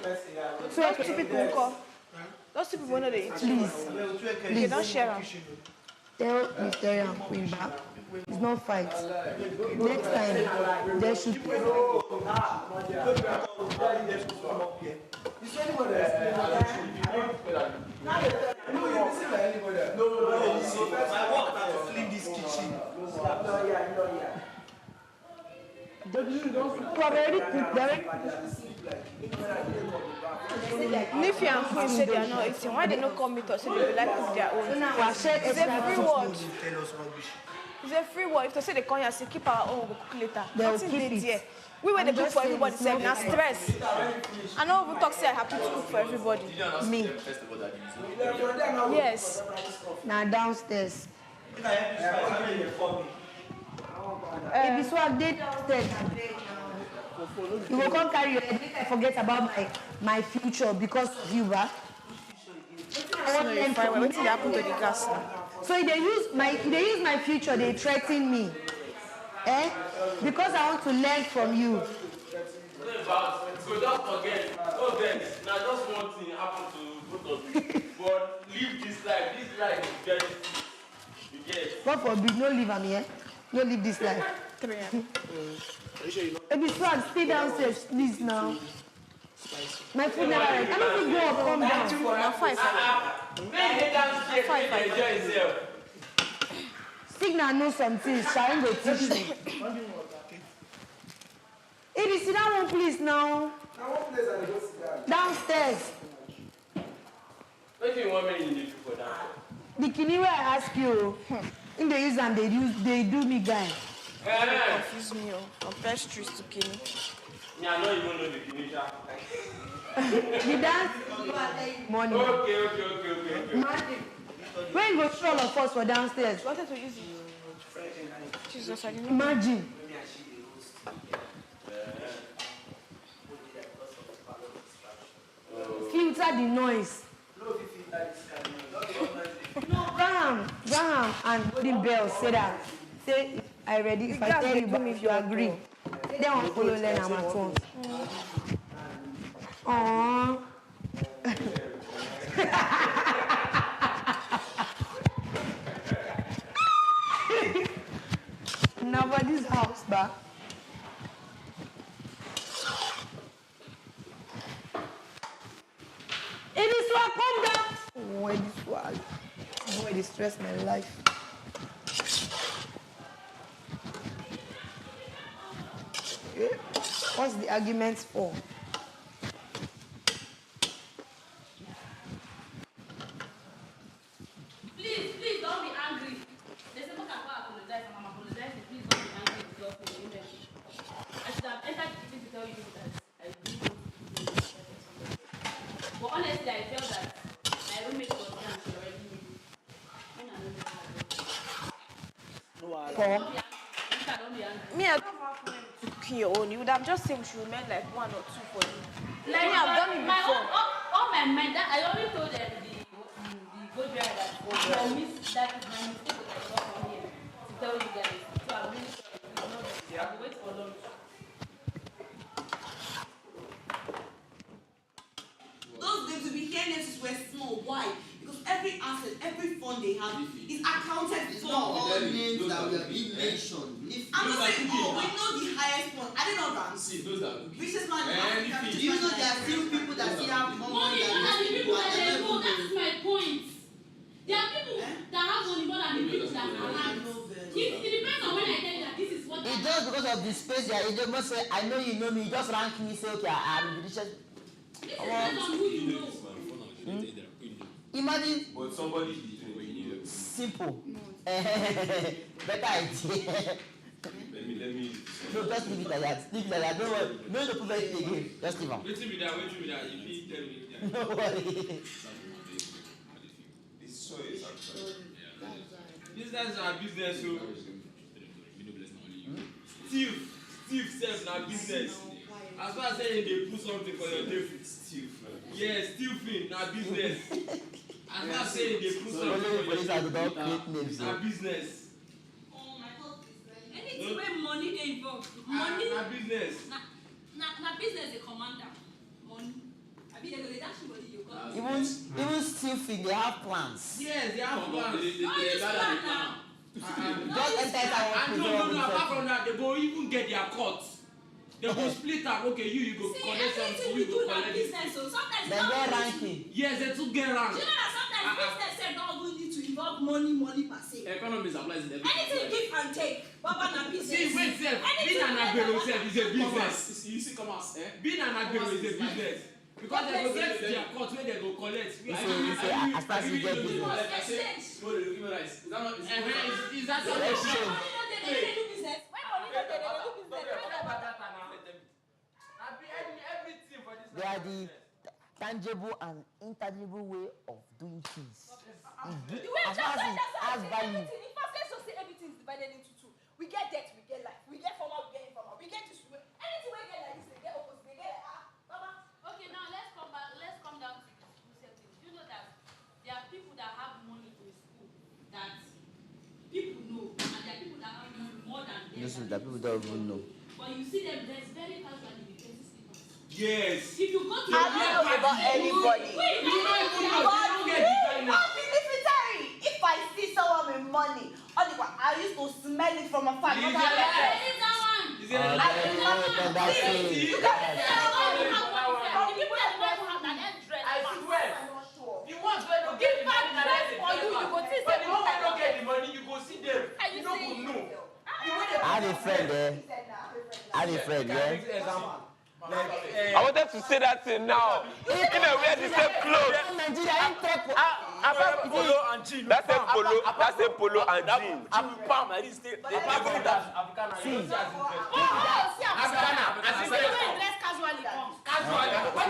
So those 2 people will call. Those 2 people know they eat. Please. They don't share them. Tell Mr. and Queen back. It's not fight. Next time, there should be. Nifi and Queen said they are not eating. Why they not come meet us? So they will like cook their own. It's a free word. It's a free word. If they say they come here, say keep our own, we'll cook later. They'll keep it. We were the cook for everybody. Say now stress. I know we talk say I happy to cook for everybody. Me. Yes. Now downstairs. If this one did downstairs, you will come carry your head. I forget about my future because of you, right? What happened to the gas now? So if they use my future, they threaten me. Eh? Because I want to learn from you. So don't forget, no vex. Now just one thing happened to both of you. But live this life. This life is very you get. God forbid, no live am here. No live this life. Baby Swag, stay downstairs, please now. My food never ready. I don't think go up, come down. Now 5. Signal know some things. Sharon go teach me. If sit down one place now. Downstairs. What do you want me to do for that? The kidney where I ask you, in the use and they do me guy. Confuse me, from pastries to kidney. Yeah, I don't even know the kidney. The dance money. Okay. Imagine. When you go through all of us for downstairs. Wanted to use it. Jesus, I didn't know. Imagine. Filter the noise. No, Graham and Golden Bell say that. Say, I ready. If I tell you, but if you agree. Say they won't follow Len and at once. Aww. Nobody's house back. It is what come down. Where this was? Where this stress my life. What's the argument for? Please don't be angry. They say, look at what I apologize and I'm apologizing. Please don't be angry with your I should have entered the kitchen to tell you that I do. honestly, I felt that my roommate was there and she already knew. When I know that. Me, I don't have problem to your own. You would have just said she meant like 1 or 2 for you. Like, Me, I've done it my before. all my mind, that I only told them the go driver that I missed that is my mistake that I got from here to tell you guys. So I'm really sorry. I'll wait for lunch. Those days to be here nurses were small. Why? Because every asset, every fund they have is accounted for. All names that we have been mentioned. I'm not saying, oh, we know the highest one. I didn't know that. See, those that are richest man in Africa. do you know there are still people that still have more money than the these people people? that they go, that's my point. There are people that have money more than the people that have. It depends on when I tell you that this is what It's just because of the space there. You just say, I know you know me. You just rank me, say, okay, I'm the richest. This depends on who you know. Imagine. But somebody is simple. Better idea. Let me. No, just leave it like that. Leave it like that. Don't worry. No, don't put it again. Just leave it. Wait till me that. If you tell me. No worry. This show is actually. Business are business, so. Steve sells na business. As far as saying they put something for your table. Yes, Steve na business. As far as saying they put something for your table. Na business. Anything where money they involve. Money. Na business. Na business the commander. Money. I mean, they dash money you got. Even still they have plans. Yes, they have plans. They plan now. Just enter and no, apart from that, they go even get their cut. They go split up. Okay, you go collect something, you go collect this. So sometimes they get ranking. Yes, they too get rank. Do you know that sometimes business don't even need to involve money per se. Economics applies in everything. Anything give and take. Baba na business. See, wait, being an agbero is a business. You see, come out. Being an agbero is a business. Because they go get their cut where they go collect. As far as you get business. I say, no, they give me rice. Is that not? Is that not? They do business. When money don't they do business. Everything for this. They are the tangible and intangible way of doing things. As far as it has value. In fact, let's just say everything is divided into two. We get debt, we get life. We get formal, we get informal. We get this way. Anything we get like this, they get opposite. They get Baba. Okay, now let's come back. Let's come down to the school settings. You know that there are people that have money in school that people know, and there are people that have more than them. This is that people don't even know. But you see them, there's very casually the cases slippers. Yes. If you go to I don't know about anybody. Wait, you don't even know. You don't get designer. If I see someone with money, I used to smell it from afar. Is that one? Is it that one? You got to I swear. The ones where don't get the money, but the one where don't get the money, you go see them. You don't go know. I have a friend there. I have a friend, yeah. I wanted to say that thing now. You know, wear the same clothes. Polo and jean. That's a polo and jean. Palm, I didn't stay. They have that Africana.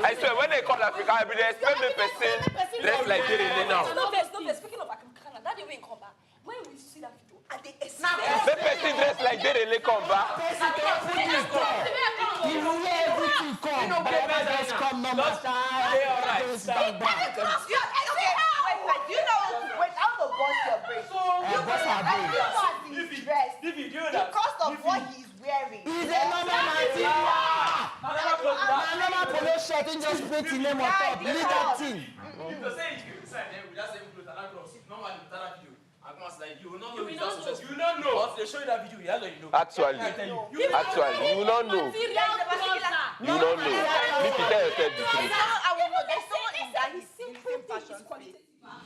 I swear, when they call Africa, I mean, they expect me person dressed like they now. No, speaking of Africana, that day we come back. When we see that video, and they the person dressed like they really come back. You will hear everything come. You know, just come normal style. You know, without the bust your brain. So you bust our brain. He's dressed. Because of what he's wearing. He's a normal normal polo shirt and just put the name on top. Leave that thing. If you say you decide with that same clothes and that clothes, normally with that video, I come like you will not know. You will not know. Once they show you that video, you have to know. Actually, you will not know. You will not know. If you tell yourself the truth. I will know. There's someone in that he's in the same fashion space.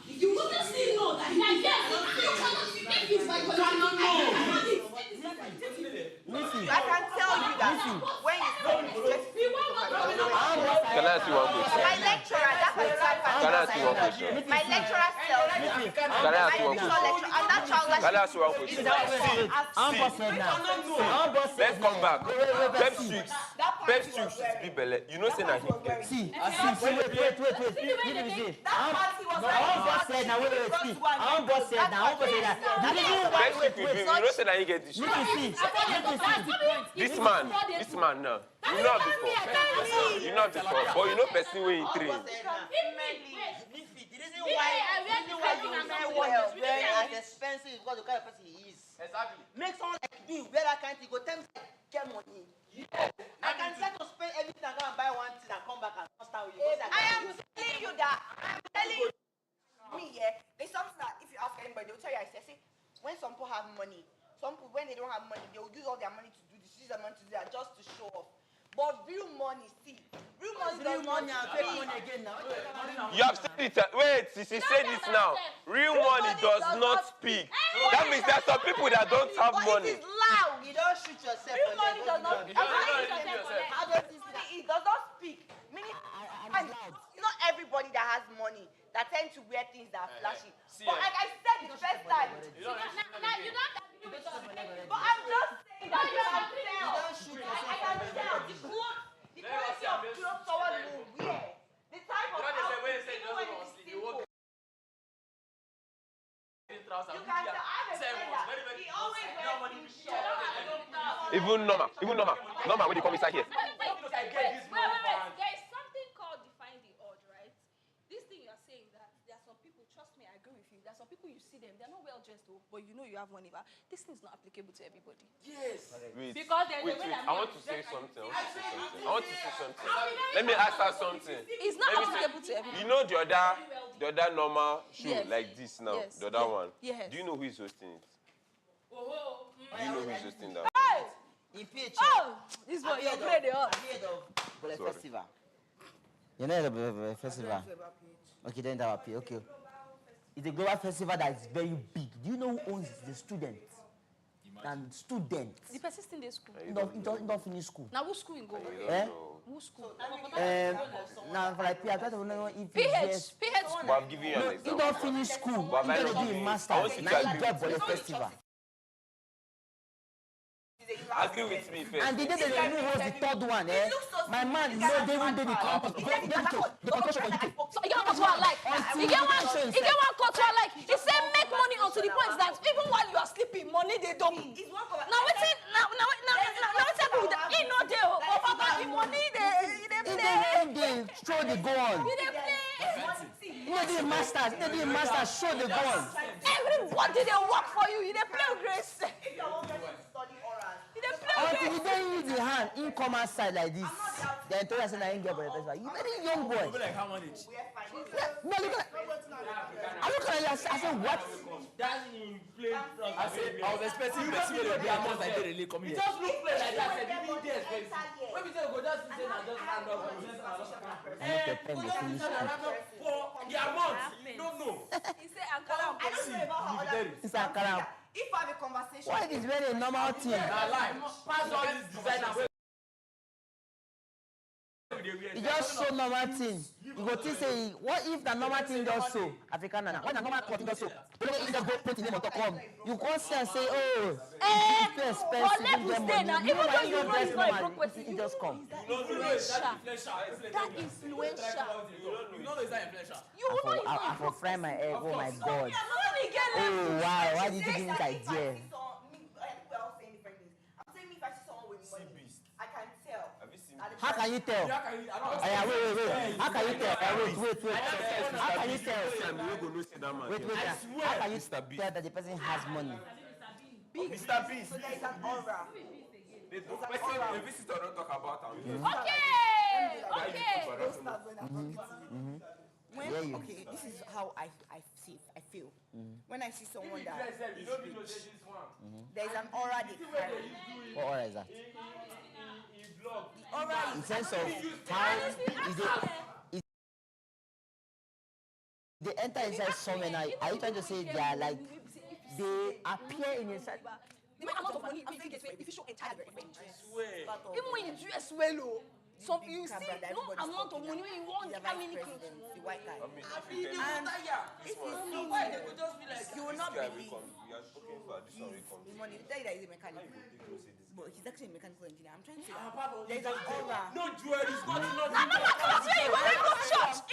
You wouldn't still know that. Yes, if it's my cannot know. I can tell you that when you Can I ask you one question? my lecturer, that's my Can I ask you one question? my lecturer sells me. Can I ask you one question? And that child Can I ask you one question? Let's come back. Them streets. First you should be belle. You know say na him get. See, wait. Let me see. I won't boss said now. Wait. See, I won't boss said now. First you know say na him get this. This man now. You know before. But you know person wey he train. As expensive because the kind of person he is. Exactly. Make someone like you wear that kind of thing, go tell me get money. Yeah. I can try to spend everything and go and buy one thing and come back and start with you. I am telling you that. I'm telling you. Me, yeah. There's something that if you ask anybody, they'll tell you. I say, when some people have money, some people when they don't have money, they'll use all their money to do this, use their money to do that just to show off. But real money, see, real money does not fake money again now. You have said it. Wait, she said this now. Real money does not speak. That means there are some people that don't have money. It is loud. You don't shoot yourself. Real money does not. It does not speak. Meaning, not everybody that has money that tend to wear things that are flashy. But like I said the first time, Now you don't agree with us. but I'm just saying that you can tell. I can tell the clothes, the quality of clothes someone will wear, the type of outfit, even when it's simple. You can tell. I have a friend that he always wears things short. Even normal. Normal when they come inside here. Wait. There is something called define the odd, right? This thing you are saying that there are some people, trust me, I agree with you. There are some people you see them, they're not well dressed, but you know you have money. But this thing is not applicable to everybody. Yes. Wait. Because there's a way that I want to say something. Let me ask her something. It's not applicable to everybody. You know the other normal show like this now, the other one. Yes. Do you know who is hosting it? Do you know who is hosting that? Hey! Oh! This one, you're playing the odd. Festival. You know the festival? Okay, then that will pay. Okay. It's a global festival that is very big. Do you know who owns the students? And students. The persistent day school. Don't finish school. Now who school you go? Who school? Now for like I don't know if PH. But I've given you an example. You don't finish school. You don't do a master's. Now you get for the festival. Agree with me first. And the day they knew was the third one, my man, they won't do the concussion for UK. So you get what I like. You get one culture I like. He said make money unto the point that even while you are sleeping, money they double. Now waiting with that. He not there. But Papa, the money they show the gun. You know the masters show the gun. Everybody they work for you. They play grace. Until you don't use the hand, in come outside like this. The entire say I ain't get for the festival. You very young boy. Like how much? No, look at. I look at you. I said what? That's in plain. I was expecting to see the amount I did really come here. It just look plain like that. I said, you need expensive. When we say go just say na just hand up. For the amount, no. He said Ankara. I don't know about how other people. It's Ankara. If I have a conversation. Why is very a normal thing? Pass all this designer. It just so normal thing. You go think say, what if the normal thing just so African and when the normal thing just so, you just go put the name on top come. You go say and say, oh, it's too expensive. Even though you know it's not a broke person, it just come. That influential. You know it's not influential. I for fry my egg. Oh my God. Oh wow, why did you give me this idea? How can you tell? Wait. How can you tell? Wait. How can you tell? Wait. How can you tell that the person has money? Mr. Beast. So there is an aura. The visitor don't talk about him. Okay, this is how I feel. When I see someone that is rich, there is an aura they carry. What aura is that? The aura in sense of how is they enter inside someone. Are you trying to say they are like they appear in inside? The amount of money I'm saying is if you show entire even when you dress well, you see no amount of money when you want how many clothes. The white guy. If you will not believe. We are looking for this one. Money. Tell you that he's a mechanic. but he's actually a mechanical engineer. I'm trying to say There's an aura. no jewelry. It's not.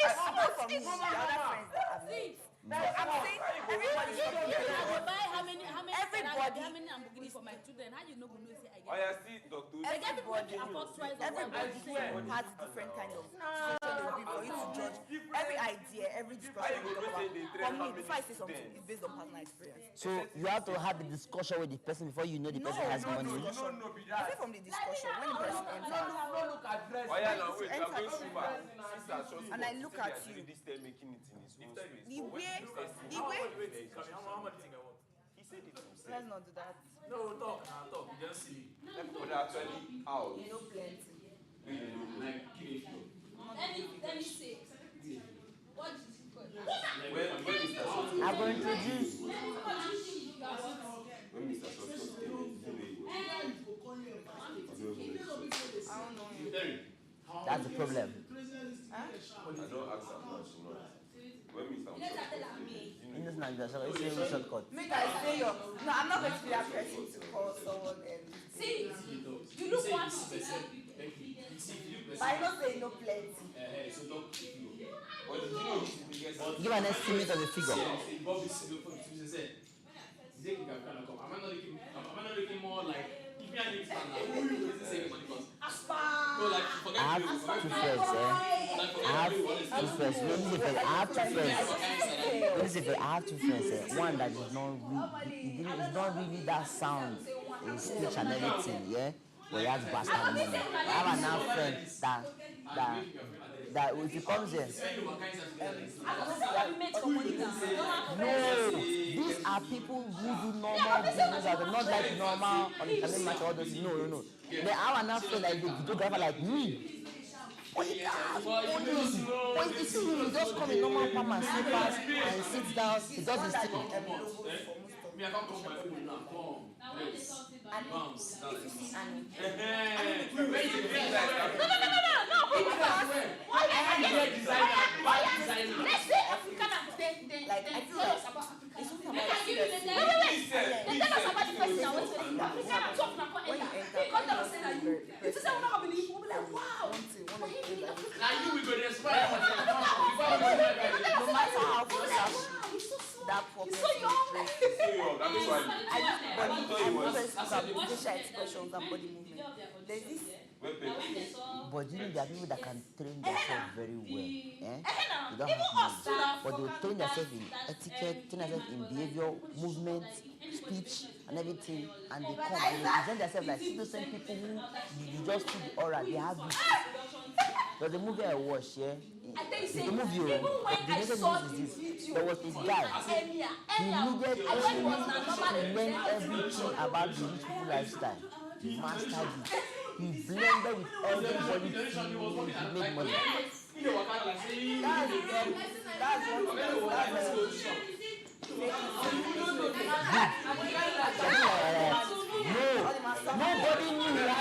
Apart from me, the other friends that I've met. So I'm saying everybody's talking about How many Lamborghini for my children? How you know say I get? Oh, yeah, see, doctor. Everybody has different kind of situation for you to judge. Every idea, every discussion we talk about. For me, before I say something, it's based on personal experience. So you have to have a discussion with the person before you know the person has money. Aside from the discussion, when the person enters, Oh, yeah, now wait, I'm going to and I look at you. This time making it in his own space. The way. How much do you think I want? He said it himself. Let's not do that. No, talk. You just silly. But actually, out. You know plenty. Like, give me a flow. Let me say. What is it called? I'm going to introduce. When Mr. Sotos came in, I don't know you. That's the problem. I don't ask that much, you know. When Mr. Sotos came In this language, it's a shortcut. Make I say your. No, I'm not going to be that person to call someone and. See, you look one. But I don't say no plenty. So don't. Give an estimate of the figure. Am I not looking more like if you are next time now, who you is saying money cost? No, like forget I have two friends, I have two friends, one that is not really, it's not really that sound in speech and everything, yeah? But he has bastard money. I have another friend that if he comes here, no, these are people who do normal business, not like normal on the internet market, all those, no. They have another friend like the videographer like me. He just come in normal palm and slippers and sits down, he does his thing. Me, I can't come my phone now. Come. Bounce. If you see Annie. Let's say African and then like I feel like it's not about no matter how that problem is facial expressions and body movement. There's this. But you know there are people that can train themselves very well. You don't have money. But they will train themselves in etiquette, train themselves in behavior, movement, speech, and everything. And they come and they present themselves like see those same people who you just see the aura, they have it. But the movie I watched, yeah. It's the movie, the latest movie is this. There was this guy. He needed to learn everything about the rich people lifestyle. He mastered it. He blended with everybody to make money. No, nobody knew he had